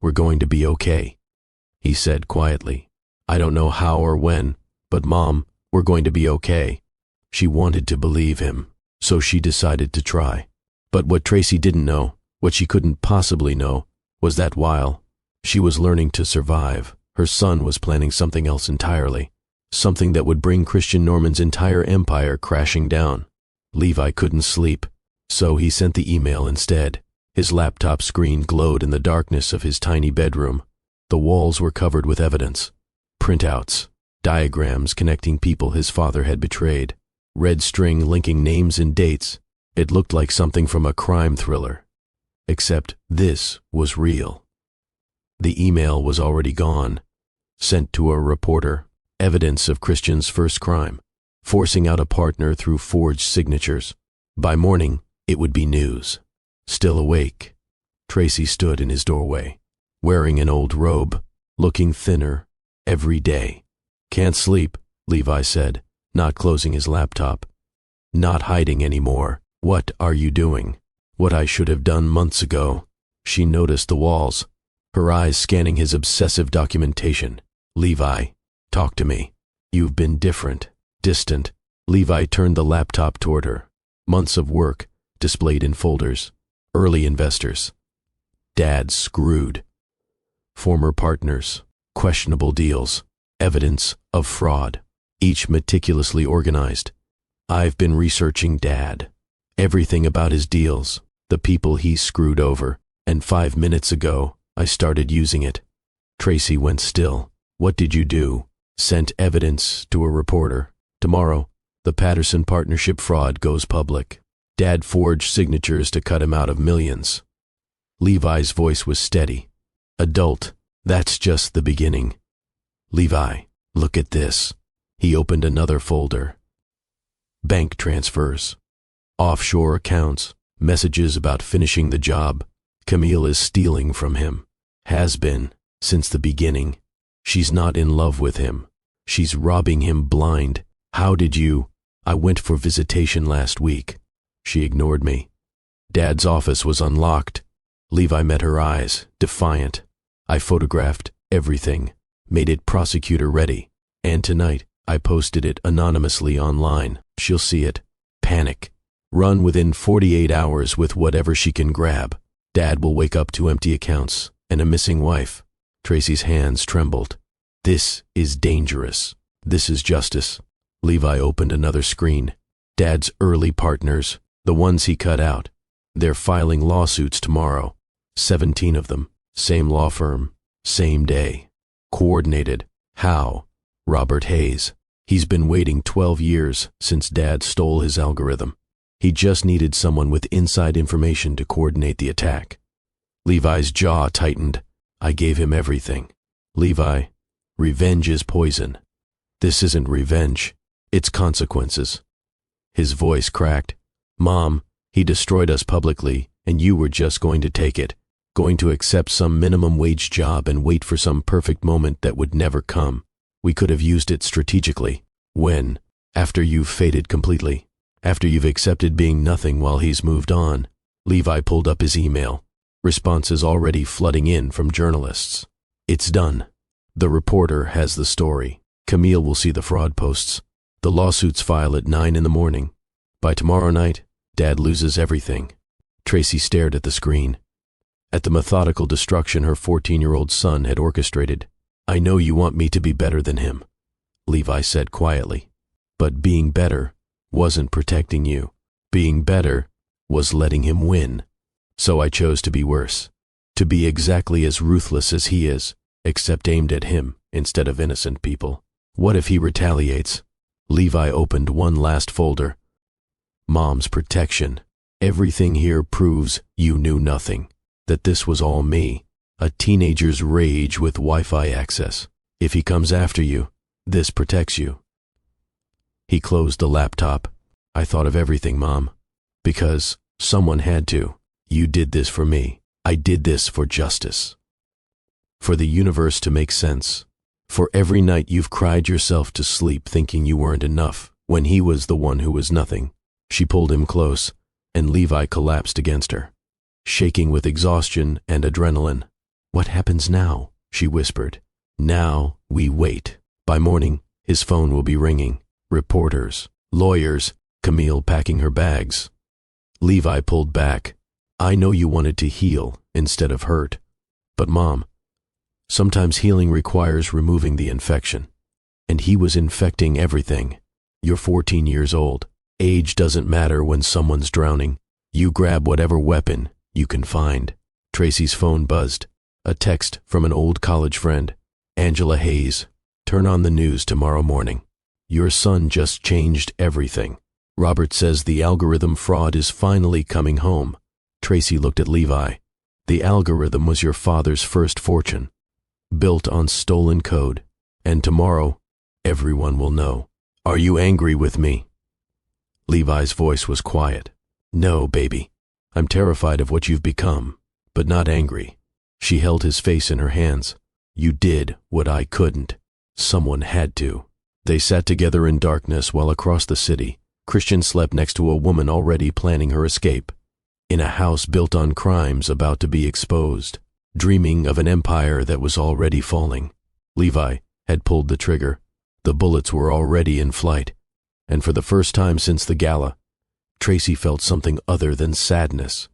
We're going to be okay, he said quietly. I don't know how or when, but Mom, we're going to be okay. She wanted to believe him, so she decided to try. But what Tracy didn't know, what she couldn't possibly know, was that while she was learning to survive, her son was planning something else entirely. something that would bring Christian Norman's entire empire crashing down. Levi couldn't sleep, so he sent the email instead. His laptop screen glowed in the darkness of his tiny bedroom. The walls were covered with evidence. Printouts, diagrams connecting people his father had betrayed, red string linking names and dates. It looked like something from a crime thriller. Except this was real. The email was already gone, sent to a reporter, evidence of Christian's first crime, forcing out a partner through forged signatures. By morning, it would be news. Still awake, Tracy stood in his doorway, wearing an old robe, looking thinner every day. "Can't sleep," Levi said, not closing his laptop. "Not hiding anymore. What are you doing?" "What I should have done months ago." She noticed the walls, her eyes scanning his obsessive documentation. "Levi, talk to me. You've been different, distant." Levi turned the laptop toward her. Months of work displayed in folders. Early investors. Dad screwed. Former partners. Questionable deals. Evidence of fraud. Each meticulously organized. "I've been researching Dad. Everything about his deals, the people he screwed over, and 5 minutes ago, I started using it." Tracy went still. "What did you do?" "Sent evidence to a reporter. Tomorrow, the Patterson partnership fraud goes public. Dad forged signatures to cut him out of millions." Levi's voice was steady. "Adult, that's just the beginning." "Levi, look at this." He opened another folder. Bank transfers. Offshore accounts. Messages about finishing the job. Camille is stealing from him. Has been, since the beginning. She's not in love with him. She's robbing him blind. "How did you?" "I went for visitation last week." She ignored me. Dad's office was unlocked. Levi met her eyes, defiant. "I photographed everything, made it prosecutor ready, and tonight I posted it anonymously online. She'll see it. Panic. Run within 48 hours with whatever she can grab. Dad will wake up to empty accounts and a missing wife." Tracy's hands trembled. "This is dangerous. This is justice." Levi opened another screen. Dad's early partners, the ones he cut out. They're filing lawsuits tomorrow. 17 of them. Same law firm. Same day. Coordinated. How? Robert Hayes. He's been waiting 12 years since Dad stole his algorithm. He just needed someone with inside information to coordinate the attack. Levi's jaw tightened. "I gave him everything." "Levi, revenge is poison." "This isn't revenge. It's consequences." His voice cracked. "Mom, he destroyed us publicly, and you were just going to take it, going to accept some minimum wage job and wait for some perfect moment that would never come. We could have used it strategically. When? After you've faded completely. After you've accepted being nothing while he's moved on." Levi pulled up his email. Responses already flooding in from journalists. "It's done. The reporter has the story. Camille will see the fraud posts. The lawsuits file at 9 in the morning. By tomorrow night, Dad loses everything." Tracy stared at the screen. At the methodical destruction her 14-year-old son had orchestrated. "I know you want me to be better than him," Levi said quietly. "But being better wasn't protecting you. Being better was letting him win. So I chose to be worse. To be exactly as ruthless as he is, except aimed at him instead of innocent people. What if he retaliates?" Levi opened one last folder. "Mom's protection. Everything here proves you knew nothing. That this was all me. A teenager's rage with Wi-Fi access. If he comes after you, this protects you." He closed the laptop. "I thought of everything, Mom. Because someone had to. You did this for me. I did this for justice. For the universe to make sense. For every night you've cried yourself to sleep thinking you weren't enough, when he was the one who was nothing." She pulled him close, and Levi collapsed against her, shaking with exhaustion and adrenaline. "What happens now?" she whispered. "Now we wait. By morning, his phone will be ringing. Reporters, lawyers, Camille packing her bags." Levi pulled back. "I know you wanted to heal instead of hurt. But Mom, sometimes healing requires removing the infection. and he was infecting everything. You're 14 years old. Age doesn't matter when someone's drowning. You grab whatever weapon you can find. Tracy's phone buzzed. A text from an old college friend. Angela Hayes. Turn on the news tomorrow morning. Your son just changed everything. Robert says the algorithm fraud is finally coming home. Tracy looked at Levi. The algorithm was your father's first fortune, built on stolen code, and tomorrow, everyone will know. Are you angry with me? Levi's voice was quiet. No, baby. I'm terrified of what you've become, but not angry. She held his face in her hands. You did what I couldn't. Someone had to. They sat together in darkness while across the city, Christian slept next to a woman already planning her escape. In a house built on crimes about to be exposed, dreaming of an empire that was already falling. Levi had pulled the trigger. The bullets were already in flight, and for the first time since the gala, Tracy felt something other than sadness.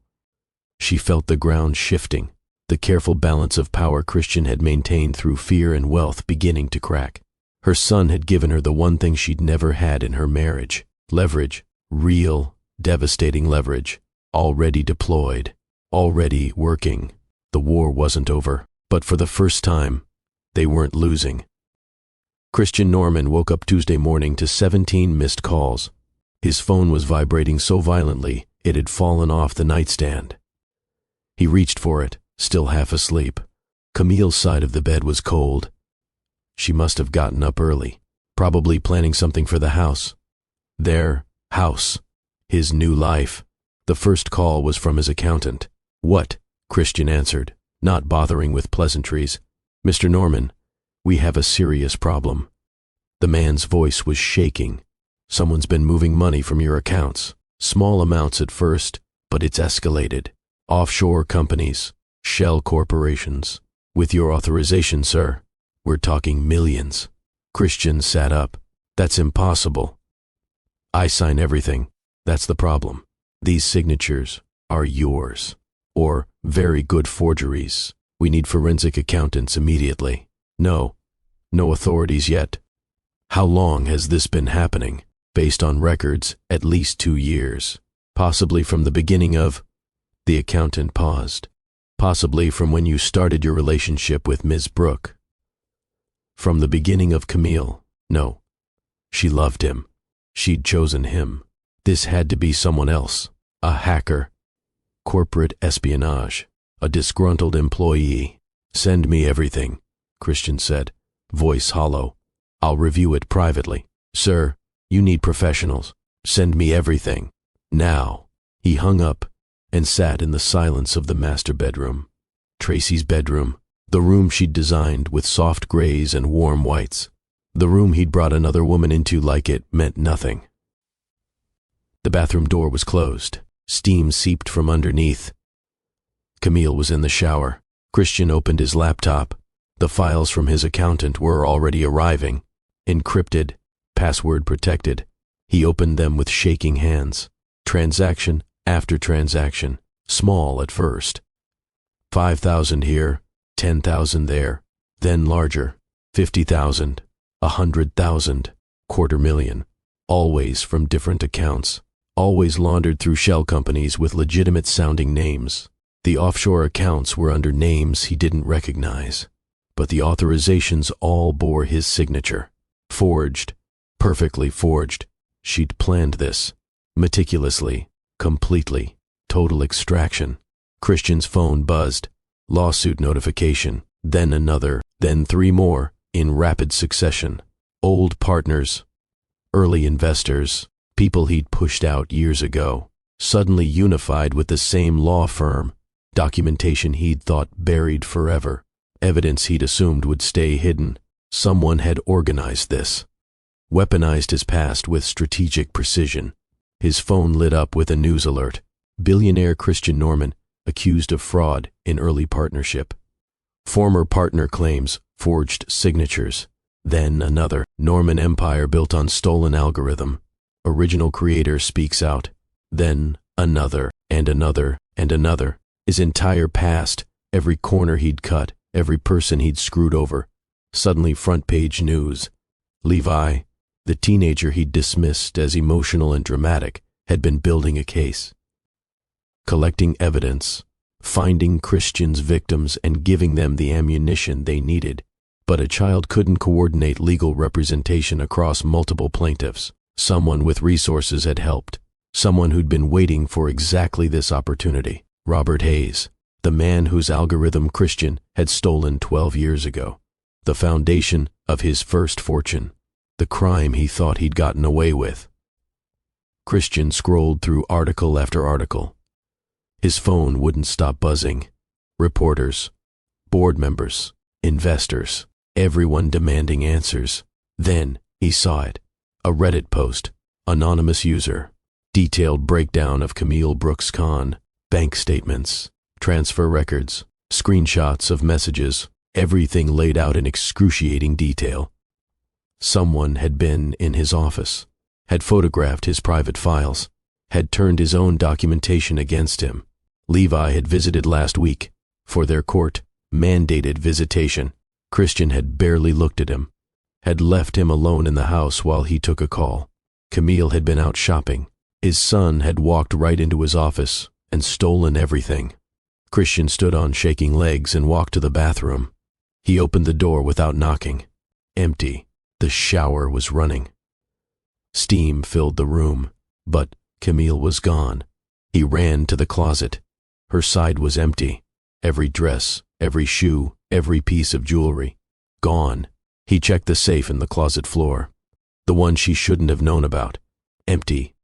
She felt the ground shifting, the careful balance of power Christian had maintained through fear and wealth beginning to crack. Her son had given her the one thing she'd never had in her marriage. Leverage, real, devastating leverage, already deployed, already working. The war wasn't over, but for the first time, they weren't losing. Christian Norman woke up Tuesday morning to 17 missed calls. His phone was vibrating so violently it had fallen off the nightstand. He reached for it, still half asleep. Camille's side of the bed was cold. She must have gotten up early, probably planning something for the house. Their house. His new life. The first call was from his accountant. What? Christian answered, not bothering with pleasantries. Mr. Norman, we have a serious problem. The man's voice was shaking. Someone's been moving money from your accounts. Small amounts at first, but it's escalated. Offshore companies, shell corporations. With your authorization, sir, we're talking millions. Christian sat up. That's impossible. I sign everything. That's the problem. These signatures are yours. Or very good forgeries. We need forensic accountants immediately. No authorities yet. How long has this been happening? Based on records, at least 2 years. Possibly from the beginning of... The accountant paused. Possibly from when you started your relationship with Ms. Brooke. From the beginning of Camille. No. She loved him. She'd chosen him. This had to be someone else. A hacker. Corporate espionage. A disgruntled employee. Send me everything, Christian said, voice hollow. I'll review it privately. Sir, you need professionals. Send me everything. Now. He hung up and sat in the silence of the master bedroom. Tracy's bedroom. The room she'd designed with soft grays and warm whites. The room he'd brought another woman into like it meant nothing. The bathroom door was closed. Steam seeped from underneath. Camille was in the shower. Christian opened his laptop. The files from his accountant were already arriving. Encrypted, password protected. He opened them with shaking hands. Transaction after transaction. Small at first. 5,000 here, 10,000 there. Then larger. 50,000. 100,000, 250,000, always from different accounts, always laundered through shell companies with legitimate-sounding names. The offshore accounts were under names he didn't recognize, but the authorizations all bore his signature. Forged, perfectly forged. She'd planned this, meticulously, completely, total extraction. Christian's phone buzzed. Lawsuit notification, then another, then 3 more. In rapid succession. Old partners, early investors, people he'd pushed out years ago, suddenly unified with the same law firm, documentation he'd thought buried forever, evidence he'd assumed would stay hidden. Someone had organized this, weaponized his past with strategic precision. His phone lit up with a news alert. Billionaire Christian Norman accused of fraud in early partnership. Former partner claims forged signatures. Then another. Norman empire built on stolen algorithm. Original creator speaks out. Then another, and another, and another. His entire past, every corner he'd cut, every person he'd screwed over. Suddenly front page news. Levi, the teenager he'd dismissed as emotional and dramatic, had been building a case. Collecting evidence, finding Christian's victims and giving them the ammunition they needed. But a child couldn't coordinate legal representation across multiple plaintiffs. Someone with resources had helped. Someone who'd been waiting for exactly this opportunity. Robert Hayes, the man whose algorithm Christian had stolen 12 years ago. The foundation of his first fortune. The crime he thought he'd gotten away with. Christian scrolled through article after article. His phone wouldn't stop buzzing. Reporters, board members, investors, everyone demanding answers. Then he saw it. A Reddit post, anonymous user, detailed breakdown of Camille Brooks' con, bank statements, transfer records, screenshots of messages, everything laid out in excruciating detail. Someone had been in his office, had photographed his private files, had turned his own documentation against him. Levi had visited last week for their court-mandated visitation. Christian had barely looked at him, had left him alone in the house while he took a call. Camille had been out shopping. His son had walked right into his office and stolen everything. Christian stood on shaking legs and walked to the bathroom. He opened the door without knocking. Empty. The shower was running. Steam filled the room, but Camille was gone. He ran to the closet. Her side was empty. Every dress, every shoe, every piece of jewelry. Gone. He checked the safe in the closet floor. The one she shouldn't have known about. Empty.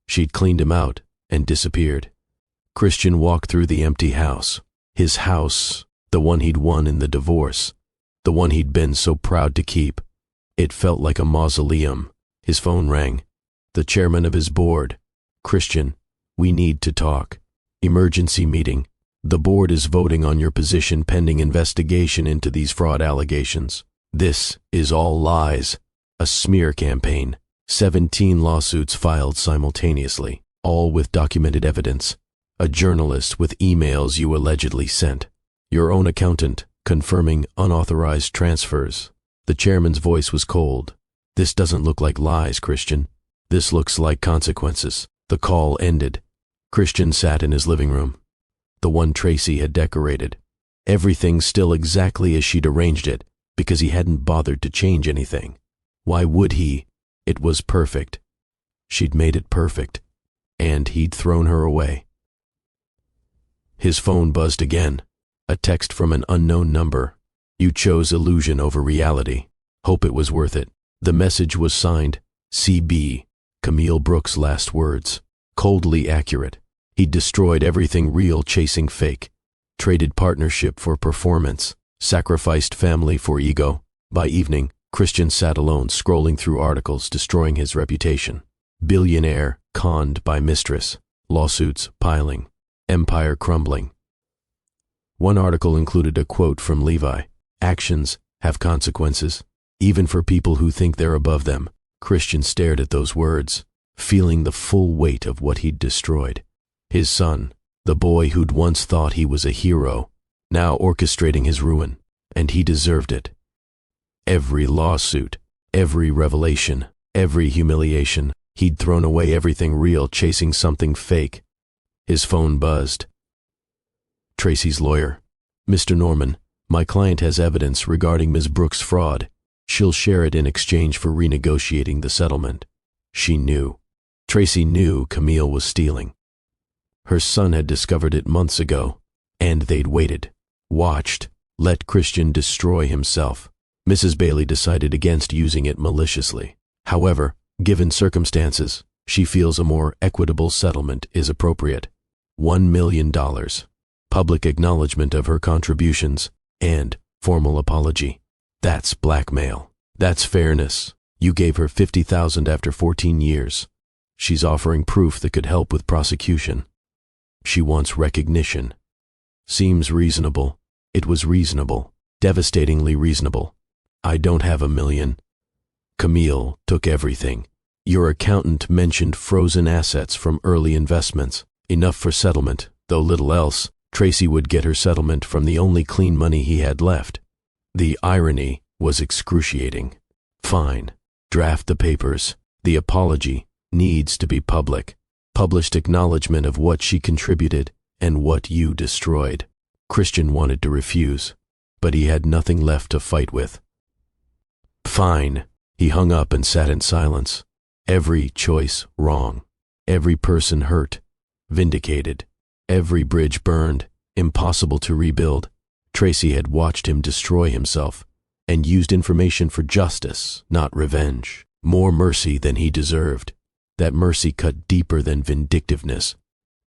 She'd cleaned him out and disappeared. Christian walked through the empty house. His house, the one he'd won in the divorce. The one he'd been so proud to keep. It felt like a mausoleum. His phone rang. The chairman of his board. Christian, we need to talk. Emergency meeting. The board is voting on your position pending investigation into these fraud allegations. This is all lies. A smear campaign. 17 lawsuits filed simultaneously, all with documented evidence. A journalist with emails you allegedly sent. Your own accountant confirming unauthorized transfers. The chairman's voice was cold. This doesn't look like lies, Christian. This looks like consequences. The call ended. Christian sat in his living room. The one Tracy had decorated. Everything still exactly as she'd arranged it, because he hadn't bothered to change anything. Why would he? It was perfect. She'd made it perfect. And he'd thrown her away. His phone buzzed again. A text from an unknown number. You chose illusion over reality. Hope it was worth it. The message was signed, CB, Camille Brooks' last words. Coldly accurate. He'd destroyed everything real chasing fake. Traded partnership for performance. Sacrificed family for ego. By evening, Christian sat alone scrolling through articles destroying his reputation. Billionaire conned by Mistress. Lawsuits piling. Empire crumbling. One article included a quote from Levi. Actions have consequences, even for people who think they're above them. Christian stared at those words, feeling the full weight of what he'd destroyed. His son, the boy who'd once thought he was a hero, now orchestrating his ruin, and he deserved it. Every lawsuit, every revelation, every humiliation, he'd thrown away everything real chasing something fake. His phone buzzed. Tracy's lawyer. Mr. Norman, my client has evidence regarding Ms. Brooks' fraud. She'll share it in exchange for renegotiating the settlement. She knew. Tracy knew Camille was stealing. Her son had discovered it months ago, and they'd waited, watched, let Christian destroy himself. Mrs. Bailey decided against using it maliciously. However, given circumstances, she feels a more equitable settlement is appropriate. $1 million. Public acknowledgement of her contributions, and formal apology. That's blackmail. That's fairness. You gave her $50,000 after 14 years. She's offering proof that could help with prosecution. She wants recognition. Seems reasonable. It was reasonable. Devastatingly reasonable. I don't have $1 million. Camille took everything. Your accountant mentioned frozen assets from early investments. Enough for settlement, though little else. Tracy would get her settlement from the only clean money he had left. The irony was excruciating. Fine. Draft the papers. The apology needs to be public. Published acknowledgement of what she contributed and what you destroyed. Christian wanted to refuse, but he had nothing left to fight with. Fine. He hung up and sat in silence. Every choice wrong. Every person hurt. Vindicated. Every bridge burned. Impossible to rebuild. Tracy had watched him destroy himself and used information for justice, not revenge. More mercy than he deserved. That mercy cut deeper than vindictiveness.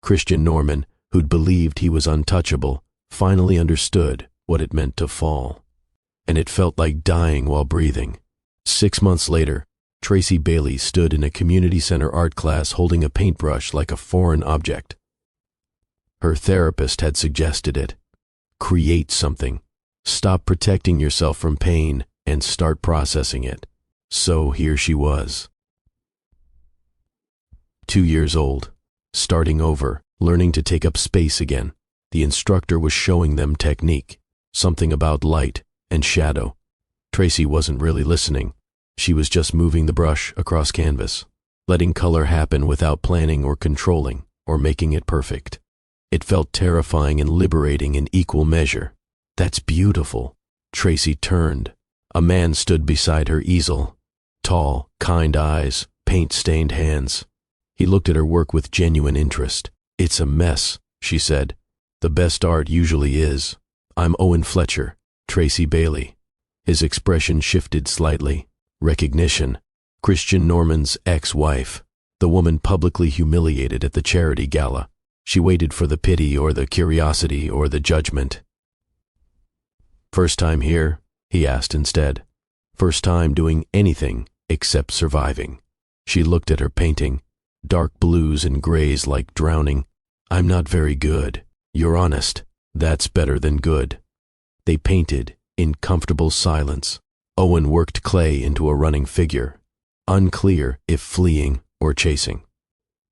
Christian Norman, who'd believed he was untouchable, finally understood what it meant to fall. And it felt like dying while breathing. 6 months later, Tracy Bailey stood in a community center art class holding a paintbrush like a foreign object. Her therapist had suggested it. Create something. Stop protecting yourself from pain and start processing it. So here she was. 2 years old, starting over, learning to take up space again. The instructor was showing them technique, something about light and shadow. Tracy wasn't really listening. She was just moving the brush across canvas, letting color happen without planning or controlling or making it perfect. It felt terrifying and liberating in equal measure. That's beautiful. Tracy turned. A man stood beside her easel. Tall, kind eyes, paint-stained hands. He looked at her work with genuine interest. It's a mess, she said. The best art usually is. I'm Owen Fletcher, Tracy Bailey. His expression shifted slightly. Recognition. Christian Norman's ex-wife. The woman publicly humiliated at the charity gala. She waited for the pity or the curiosity or the judgment. First time here? He asked instead. First time doing anything except surviving. She looked at her painting. Dark blues and grays like drowning. I'm not very good. You're honest. That's better than good. They painted in comfortable silence. Owen worked clay into a running figure. Unclear if fleeing or chasing.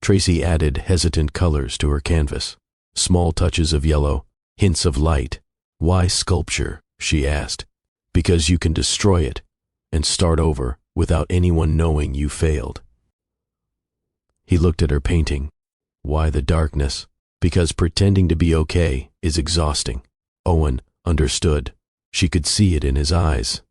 Tracy added hesitant colors to her canvas. Small touches of yellow, hints of light. Why sculpture? She asked. Because you can destroy it and start over without anyone knowing you failed. He looked at her painting. Why the darkness? Because pretending to be okay is exhausting. Owen understood. She could see it in his eyes.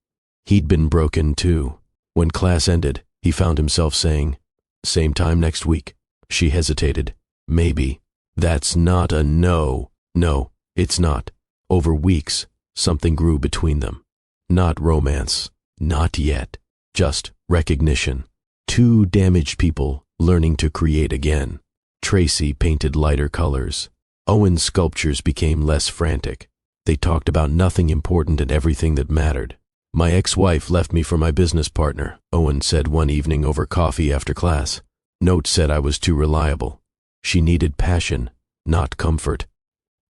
He'd been broken too. When class ended, he found himself saying, "Same time next week." She hesitated. Maybe. That's not a no. No, it's not. Over weeks, something grew between them. Not romance. Not yet. Just recognition. Two damaged people learning to create again. Tracy painted lighter colors. Owen's sculptures became less frantic. They talked about nothing important and everything that mattered. My ex-wife left me for my business partner, Owen said one evening over coffee after class. Note said I was too reliable. She needed passion, not comfort.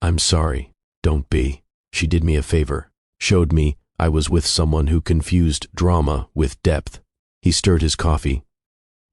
I'm sorry. Don't be. She did me a favor. Showed me I was with someone who confused drama with depth. He stirred his coffee.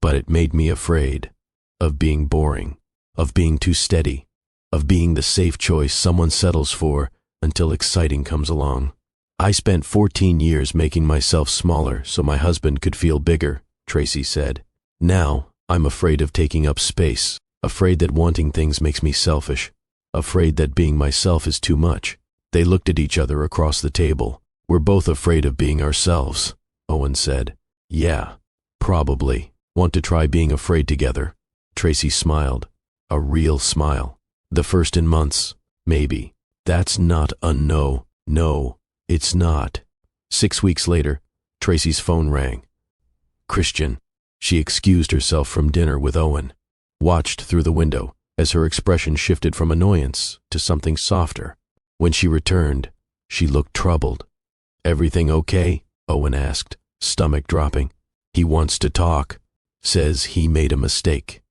But it made me afraid. Of being boring. Of being too steady. Of being the safe choice someone settles for until exciting comes along. I spent 14 years making myself smaller so my husband could feel bigger, Tracy said. Now, I'm afraid of taking up space. Afraid that wanting things makes me selfish. Afraid that being myself is too much. They looked at each other across the table. We're both afraid of being ourselves, Owen said. Yeah, probably. Want to try being afraid together? Tracy smiled. A real smile. The first in months, maybe. That's not a no. No, it's not. 6 weeks later, Tracy's phone rang. Christian. She excused herself from dinner with Owen. Watched through the window as her expression shifted from annoyance to something softer. When she returned, she looked troubled. Everything okay? Owen asked, stomach dropping. He wants to talk. Says he made a mistake.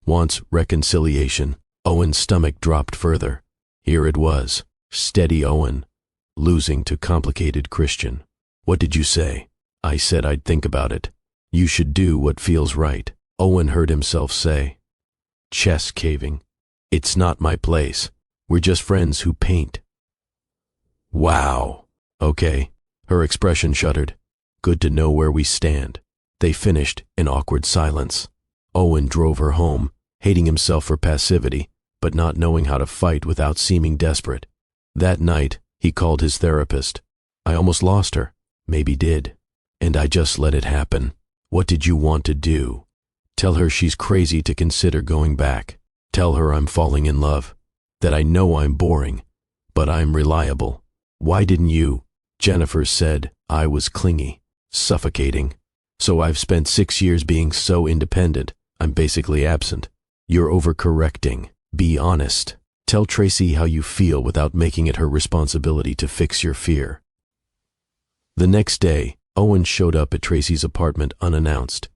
Wants reconciliation. Owen's stomach dropped further. Here it was. Steady Owen. Losing to complicated Christian. What did you say? I said I'd think about it. You should do what feels right. Owen heard himself say. Chest caving. It's not my place. We're just friends who paint. Wow. Okay. Her expression shuddered. Good to know where we stand." They finished in awkward silence. Owen drove her home, hating himself for passivity, but not knowing how to fight without seeming desperate. That night, he called his therapist. "I almost lost her. Maybe did. And I just let it happen. What did you want to do? Tell her she's crazy to consider going back. Tell her I'm falling in love. That I know I'm boring, but I'm reliable. Why didn't you?" Jennifer said I was clingy, suffocating. "So I've spent 6 years being so independent, I'm basically absent. You're overcorrecting. Be honest. Tell Tracy how you feel without making it her responsibility to fix your fear." The next day, Owen showed up at Tracy's apartment unannounced.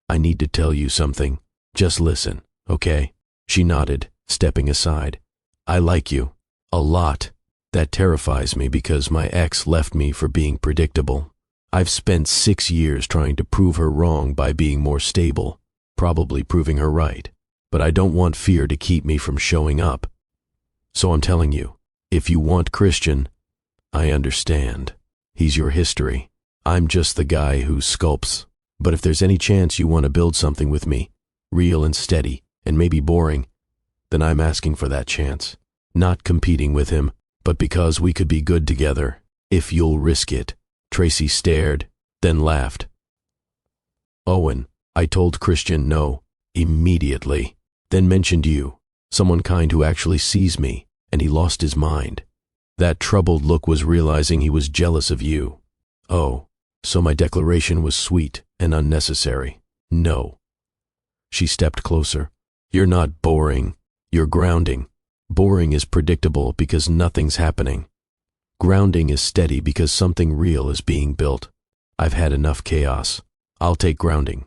"I need to tell you something. Just listen, okay?" She nodded, stepping aside. "I like you. A lot. That terrifies me because my ex left me for being predictable. I've spent 6 years trying to prove her wrong by being more stable, probably proving her right. But I don't want fear to keep me from showing up. So I'm telling you, if you want Christian, I understand. He's your history. I'm just the guy who sculpts. But if there's any chance you want to build something with me, real and steady, and maybe boring, then I'm asking for that chance. Not competing with him, but because we could be good together, if you'll risk it." Tracy stared, then laughed. "Owen, I told Christian no, immediately, then mentioned you, someone kind who actually sees me, and he lost his mind. That troubled look was realizing he was jealous of you. Oh, so my declaration was sweet and unnecessary. No." She stepped closer. "You're not boring. You're grounding. Boring is predictable because nothing's happening. Grounding is steady because something real is being built. I've had enough chaos. I'll take grounding."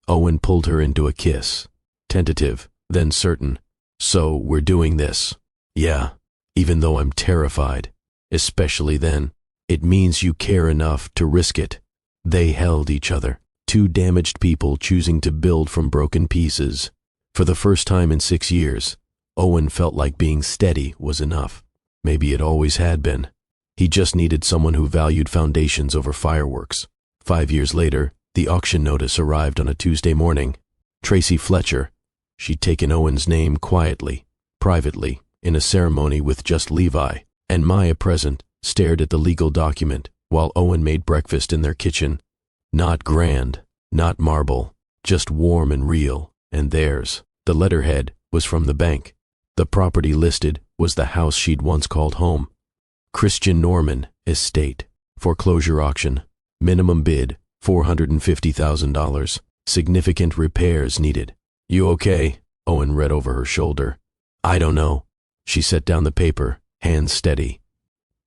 Owen pulled her into a kiss, tentative, then certain. "So we're doing this." "Yeah, even though I'm terrified. Especially then. It means you care enough to risk it." They held each other, two damaged people choosing to build from broken pieces. For the first time in 6 years, Owen felt like being steady was enough. Maybe it always had been. He just needed someone who valued foundations over fireworks. 5 years later, the auction notice arrived on a Tuesday morning. Tracy Fletcher. She'd taken Owen's name quietly, privately, in a ceremony with just Levi, and Maya present, stared at the legal document while Owen made breakfast in their kitchen. Not grand, not marble, just warm and real, and theirs. The letterhead was from the bank. The property listed was the house she'd once called home. Christian Norman Estate. Foreclosure auction. Minimum bid, $450,000. Significant repairs needed. "You okay?" Owen read over her shoulder. "I don't know." She set down the paper, hands steady.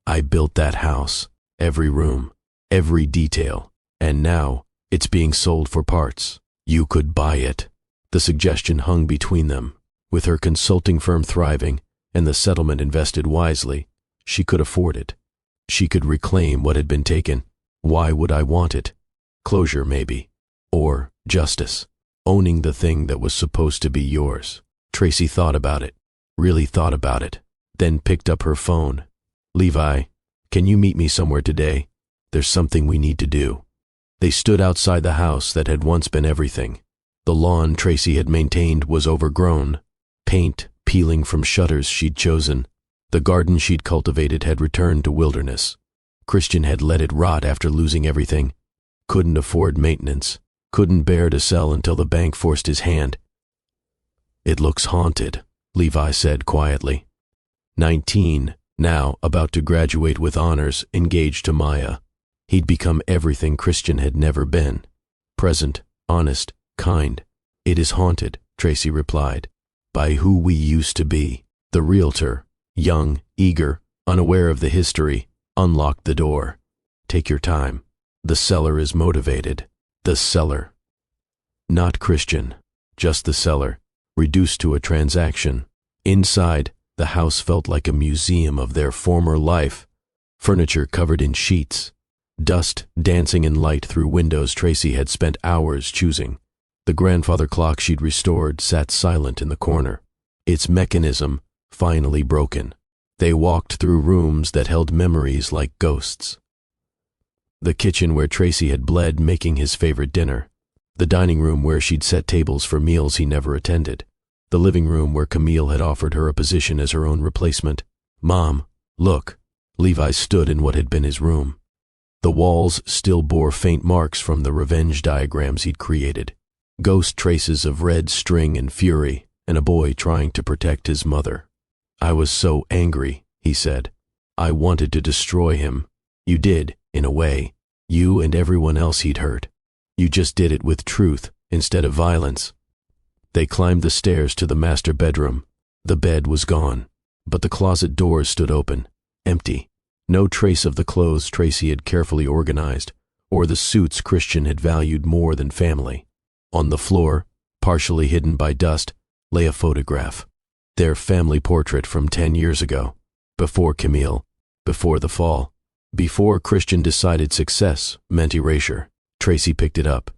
"I built that house. Every room. Every detail. And now, it's being sold for parts. You could buy it." The suggestion hung between them. With her consulting firm thriving and the settlement invested wisely, she could afford it. She could reclaim what had been taken. Why would I want it? Closure, maybe. Or justice. Owning the thing that was supposed to be yours. Tracy thought about it. Really thought about it. Then picked up her phone. "Levi, can you meet me somewhere today? There's something we need to do." They stood outside the house that had once been everything. The lawn Tracy had maintained was overgrown. Paint peeling from shutters she'd chosen. The garden she'd cultivated had returned to wilderness. Christian had let it rot after losing everything. Couldn't afford maintenance. Couldn't bear to sell until the bank forced his hand. "It looks haunted," Levi said quietly. 19, now about to graduate with honors, engaged to Maya. He'd become everything Christian had never been. Present, honest, kind. "It is haunted," Tracy replied, "by who we used to be." The realtor, young, eager, unaware of the history, unlocked the door. "Take your time. The seller is motivated." The seller. Not Christian, just the seller, reduced to a transaction. Inside, the house felt like a museum of their former life. Furniture covered in sheets. Dust dancing in light through windows Tracy had spent hours choosing. The grandfather clock she'd restored sat silent in the corner, its mechanism finally broken. They walked through rooms that held memories like ghosts. The kitchen where Tracy had bled making his favorite dinner. The dining room where she'd set tables for meals he never attended. The living room where Camille had offered her a position as her own replacement. "Mom, look." Levi stood in what had been his room. The walls still bore faint marks from the revenge diagrams he'd created. Ghost traces of red string and fury, and a boy trying to protect his mother. "I was so angry," he said. "I wanted to destroy him. You did, in a way. You and everyone else he'd hurt. You just did it with truth instead of violence." They climbed the stairs to the master bedroom. The bed was gone, but the closet doors stood open, empty. No trace of the clothes Tracy had carefully organized, or the suits Christian had valued more than family. On the floor, partially hidden by dust, lay a photograph. Their family portrait from 10 years ago. Before Camille, before the fall, before Christian decided success meant erasure. Tracy picked it up.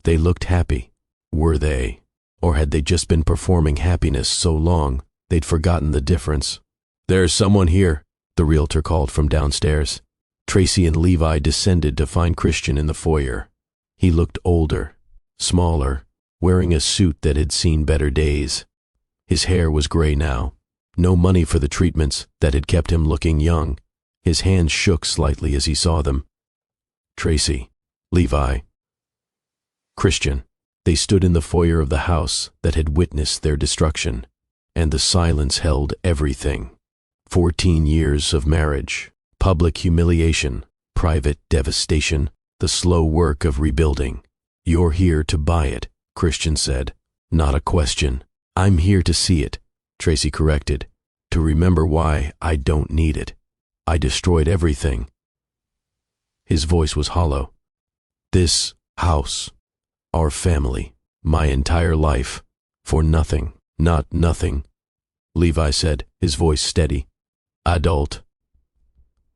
They looked happy. Were they? Or had they just been performing happiness so long they'd forgotten the difference? "There's someone here," the realtor called from downstairs. Tracy and Levi descended to find Christian in the foyer. He looked older, smaller, wearing a suit that had seen better days. His hair was gray now. No money for the treatments that had kept him looking young. His hands shook slightly as he saw them. "Tracy, Levi, Christian." They stood in the foyer of the house that had witnessed their destruction, and the silence held everything. 14 years of marriage, public humiliation, private devastation, the slow work of rebuilding. "You're here to buy it," Christian said. "Not a question." "I'm here to see it," Tracy corrected. "To remember why I don't need it. I destroyed everything." His voice was hollow. "This house, our family, my entire life, for nothing." "Not nothing," Levi said, his voice steady. "Adult.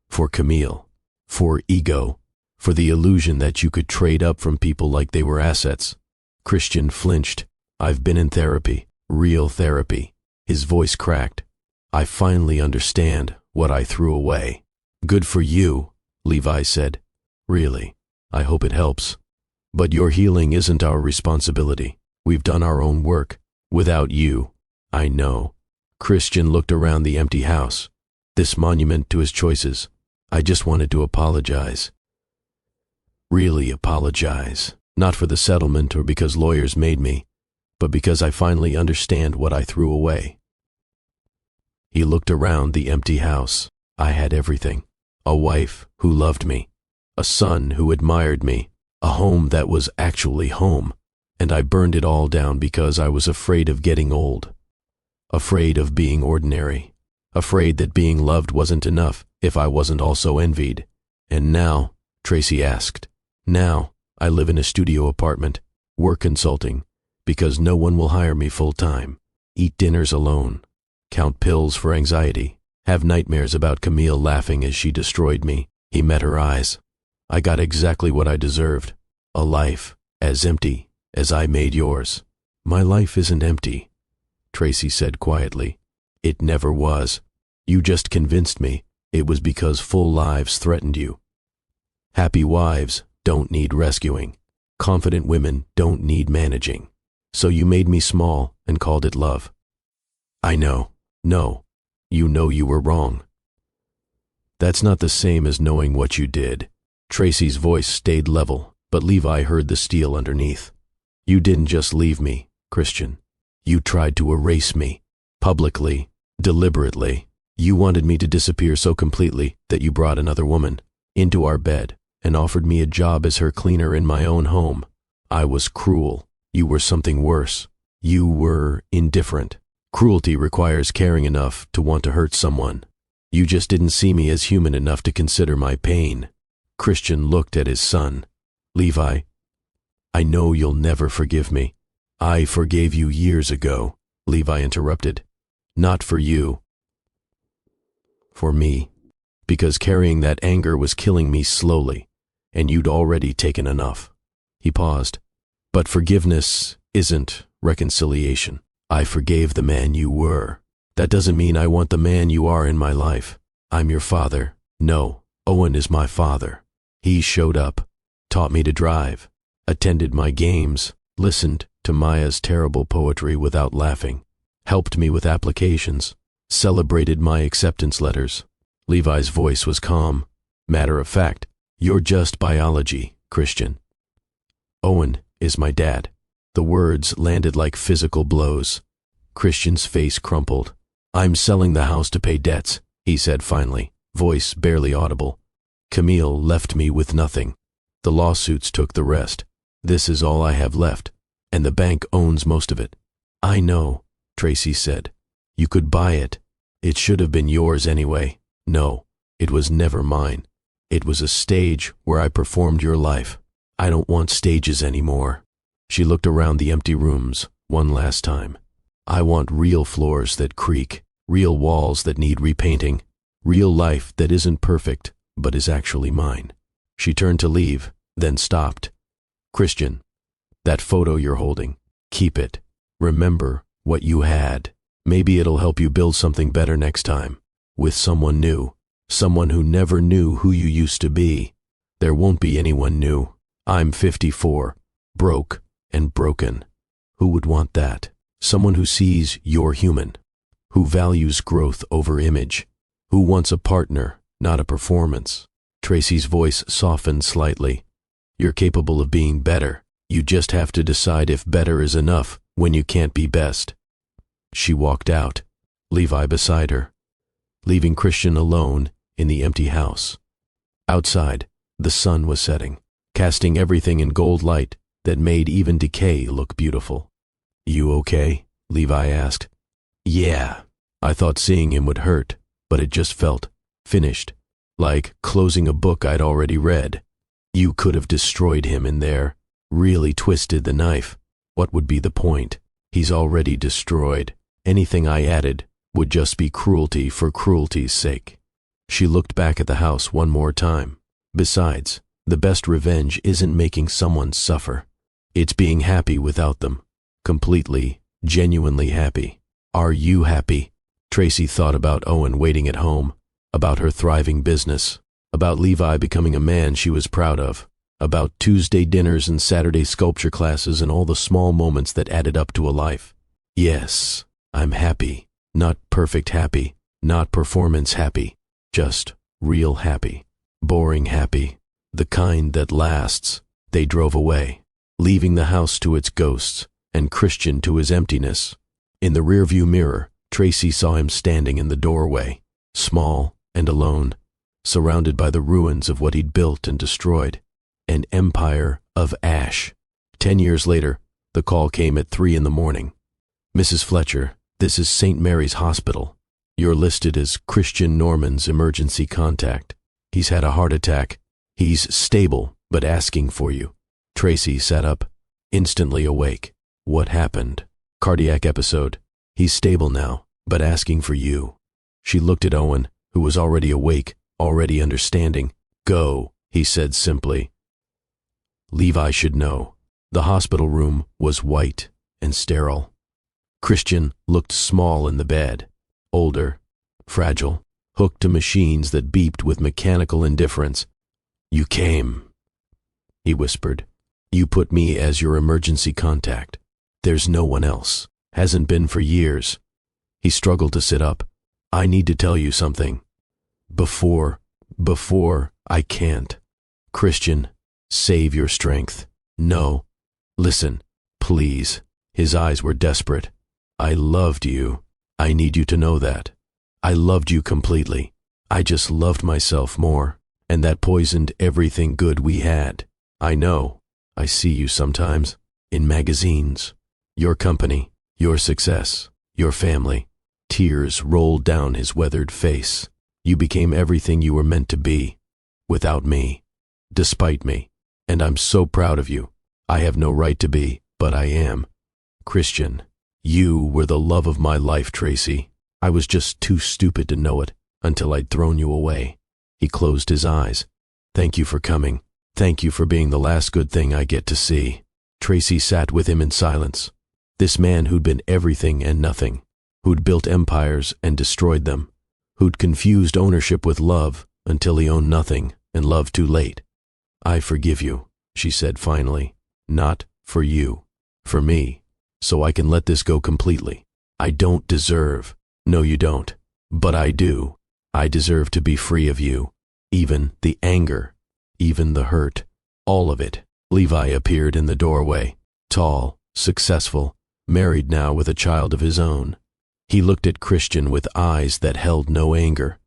For Camille, for ego, for the illusion that you could trade up from people like they were assets." Christian flinched. "I've been in therapy, real therapy." His voice cracked. "I finally understand what I threw away." "Good for you," Levi said. "Really, I hope it helps. But your healing isn't our responsibility. We've done our own work. Without you, I know." Christian looked around the empty house, this monument to his choices. "I just wanted to apologize. Really apologize. Not for the settlement or because lawyers made me, but because I finally understand what I threw away." He looked around the empty house. "I had everything. A wife who loved me, a son who admired me, a home that was actually home, and I burned it all down because I was afraid of getting old. Afraid of being ordinary. Afraid that being loved wasn't enough if I wasn't also envied. And now," Tracy asked, "now I live in a studio apartment, work consulting, because no one will hire me full-time, eat dinners alone, count pills for anxiety, have nightmares about Camille laughing as she destroyed me." He met her eyes. "I got exactly what I deserved, a life as empty as I made yours." "My life isn't empty," Tracy said quietly. "It never was. You just convinced me it was because full lives threatened you. Happy wives don't need rescuing. Confident women don't need managing. So you made me small and called it love. I know. No, you know you were wrong. That's not the same as knowing what you did." Tracy's voice stayed level, but Levi heard the steel underneath. "You didn't just leave me, Christian. You tried to erase me. Publicly, deliberately. You wanted me to disappear so completely that you brought another woman into our bed and offered me a job as her cleaner in my own home. I was cruel. You were something worse. You were indifferent. Cruelty requires caring enough to want to hurt someone. You just didn't see me as human enough to consider my pain." Christian looked at his son. "Levi, I know you'll never forgive me." "I forgave you years ago," Levi interrupted. "Not for you. For me. Because carrying that anger was killing me slowly, and you'd already taken enough." He paused. "But forgiveness isn't reconciliation. I forgave the man you were. That doesn't mean I want the man you are in my life. I'm your father. No, Owen is my father. He showed up, taught me to drive, attended my games, listened to Maya's terrible poetry without laughing, helped me with applications, celebrated my acceptance letters. Levi's voice was calm, matter of fact. You're just biology, Christian. Owen is my dad. The words landed like physical blows. Christian's face crumpled. I'm selling the house to pay debts, he said finally, voice barely audible. Camille left me with nothing. The lawsuits took the rest. This is all I have left, and the bank owns most of it. I know, Tracy said. You could buy it. It should have been yours anyway. No, it was never mine. It was a stage where I performed your life. I don't want stages anymore. She looked around the empty rooms one last time. I want real floors that creak, real walls that need repainting, real life that isn't perfect but is actually mine. She turned to leave, then stopped. Christian, that photo you're holding, keep it. Remember what you had. Maybe it'll help you build something better next time, with someone new, someone who never knew who you used to be. There won't be anyone new. I'm 54, broke and broken. Who would want that? Someone who sees you're human, who values growth over image, who wants a partner, not a performance. Tracy's voice softened slightly. You're capable of being better. You just have to decide if better is enough when you can't be best. She walked out, Levi beside her, leaving Christian alone in the empty house. Outside, the sun was setting, casting everything in gold light that made even decay look beautiful. You okay? Levi asked. Yeah. I thought seeing him would hurt, but it just felt finished, like closing a book I'd already read. You could have destroyed him in there, really twisted the knife. What would be the point? He's already destroyed. Anything I added would just be cruelty for cruelty's sake. She looked back at the house one more time. Besides, the best revenge isn't making someone suffer. It's being happy without them. Completely, genuinely happy. Are you happy? Tracy thought about Owen waiting at home, about her thriving business, about Levi becoming a man she was proud of, about Tuesday dinners and Saturday sculpture classes and all the small moments that added up to a life. Yes, I'm happy. Not perfect happy, not performance happy, just real happy. Boring happy, the kind that lasts. They drove away, leaving the house to its ghosts and Christian to his emptiness. In the rearview mirror, Tracy saw him standing in the doorway, small and alone, surrounded by the ruins of what he'd built and destroyed. An empire of ash. 10 years later, the call came at 3 a.m. Mrs. Fletcher, this is St. Mary's Hospital. You're listed as Christian Norman's emergency contact. He's had a heart attack. He's stable, but asking for you. Tracy sat up, instantly awake. What happened? Cardiac episode. He's stable now, but asking for you. She looked at Owen, who was already awake, already understanding. Go, he said simply. Levi should know. The hospital room was white and sterile. Christian looked small in the bed, older, fragile, hooked to machines that beeped with mechanical indifference. You came, he whispered. You put me as your emergency contact. There's no one else. Hasn't been for years. He struggled to sit up. I need to tell you something. Before I can't. Christian, save your strength. No. Listen, please. His eyes were desperate. I loved you. I need you to know that. I loved you completely. I just loved myself more, and that poisoned everything good we had. I know. I see you sometimes. In magazines. Your company. Your success. Your family. Tears rolled down his weathered face. You became everything you were meant to be. Without me. Despite me. And I'm so proud of you. I have no right to be, but I am. Christian, you were the love of my life, Tracy. I was just too stupid to know it until I'd thrown you away. He closed his eyes. Thank you for coming. Thank you for being the last good thing I get to see. Tracy sat with him in silence. This man who'd been everything and nothing, who'd built empires and destroyed them, who'd confused ownership with love until he owned nothing and loved too late. I forgive you, she said finally. Not for you. For me. So I can let this go completely. I don't deserve. No, you don't. But I do. I deserve to be free of you. Even the anger. Even the hurt. All of it. Levi appeared in the doorway. Tall, successful, married now with a child of his own. He looked at Christian with eyes that held no anger.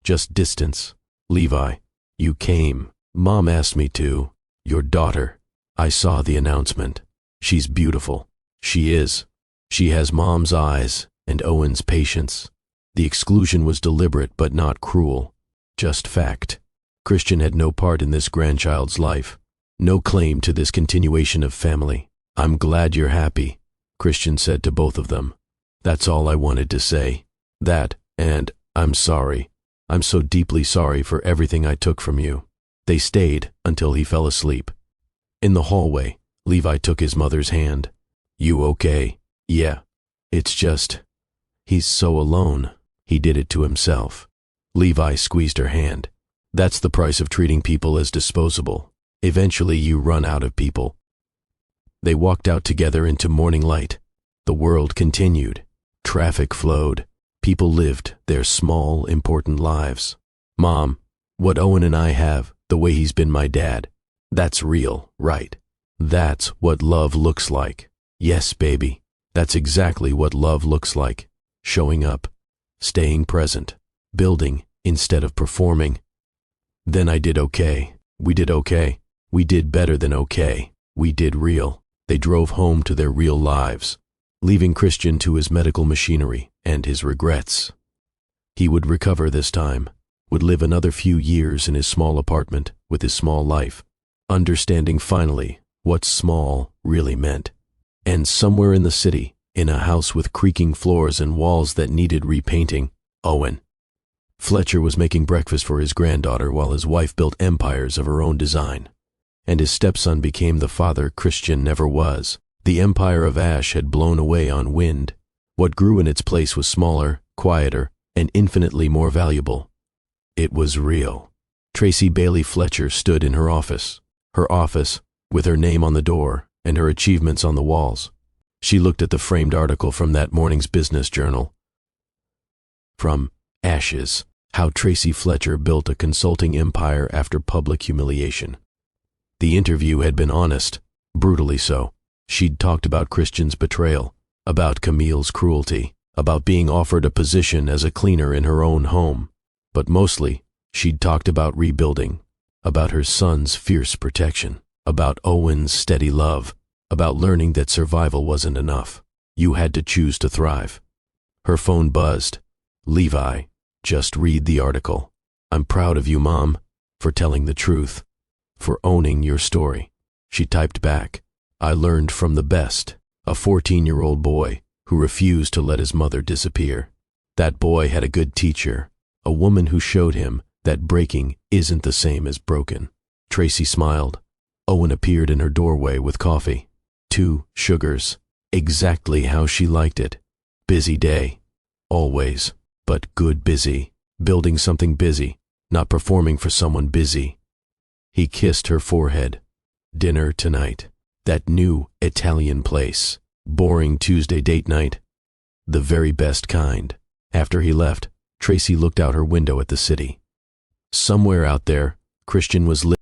Just distance. Levi, you came. Mom asked me to. Your daughter. I saw the announcement. She's beautiful. She is. She has Mom's eyes and Owen's patience. The exclusion was deliberate but not cruel. Just fact. Christian had no part in this grandchild's life. No claim to this continuation of family. I'm glad you're happy, Christian said to both of them. That's all I wanted to say. That, and I'm sorry. I'm so deeply sorry for everything I took from you. They stayed until he fell asleep. In the hallway, Levi took his mother's hand. You okay? Yeah. It's just, he's so alone. He did it to himself. Levi squeezed her hand. That's the price of treating people as disposable. Eventually you run out of people. They walked out together into morning light. The world continued. Traffic flowed. People lived their small, important lives. Mom, what Owen and I have, the way he's been my dad, that's real, right? That's what love looks like. Yes, baby. That's exactly what love looks like. Showing up. Staying present. Building instead of performing. Then I did okay. We did okay. We did better than okay. We did real. They drove home to their real lives, leaving Christian to his medical machinery and his regrets. He would recover this time, would live another few years in his small apartment with his small life, understanding finally what small really meant. And somewhere in the city, in a house with creaking floors and walls that needed repainting, Owen. Fletcher was making breakfast for his granddaughter while his wife built empires of her own design. And his stepson became the father Christian never was. The empire of ash had blown away on wind. What grew in its place was smaller, quieter, and infinitely more valuable. It was real. Tracy Bailey Fletcher stood in her office, with her name on the door and her achievements on the walls. She looked at the framed article from that morning's business journal. From Ashes, How Tracy Fletcher Built a Consulting Empire After Public Humiliation. The interview had been honest, brutally so. She'd talked about Christian's betrayal, about Camille's cruelty, about being offered a position as a cleaner in her own home. But mostly, she'd talked about rebuilding, about her son's fierce protection, about Owen's steady love, about learning that survival wasn't enough. You had to choose to thrive. Her phone buzzed. Levi, just read the article. I'm proud of you, Mom, for telling the truth. For owning your story. She typed back, I learned from the best, a 14-year-old boy who refused to let his mother disappear. That boy had a good teacher, a woman who showed him that breaking isn't the same as broken. Tracy smiled. Owen appeared in her doorway with coffee. 2 sugars, exactly how she liked it. Busy day. Always, but good busy. Building something busy, not performing for someone busy. He kissed her forehead. Dinner tonight. That new Italian place. Boring Tuesday date night. The very best kind. After he left, Tracy looked out her window at the city. Somewhere out there, Christian was living.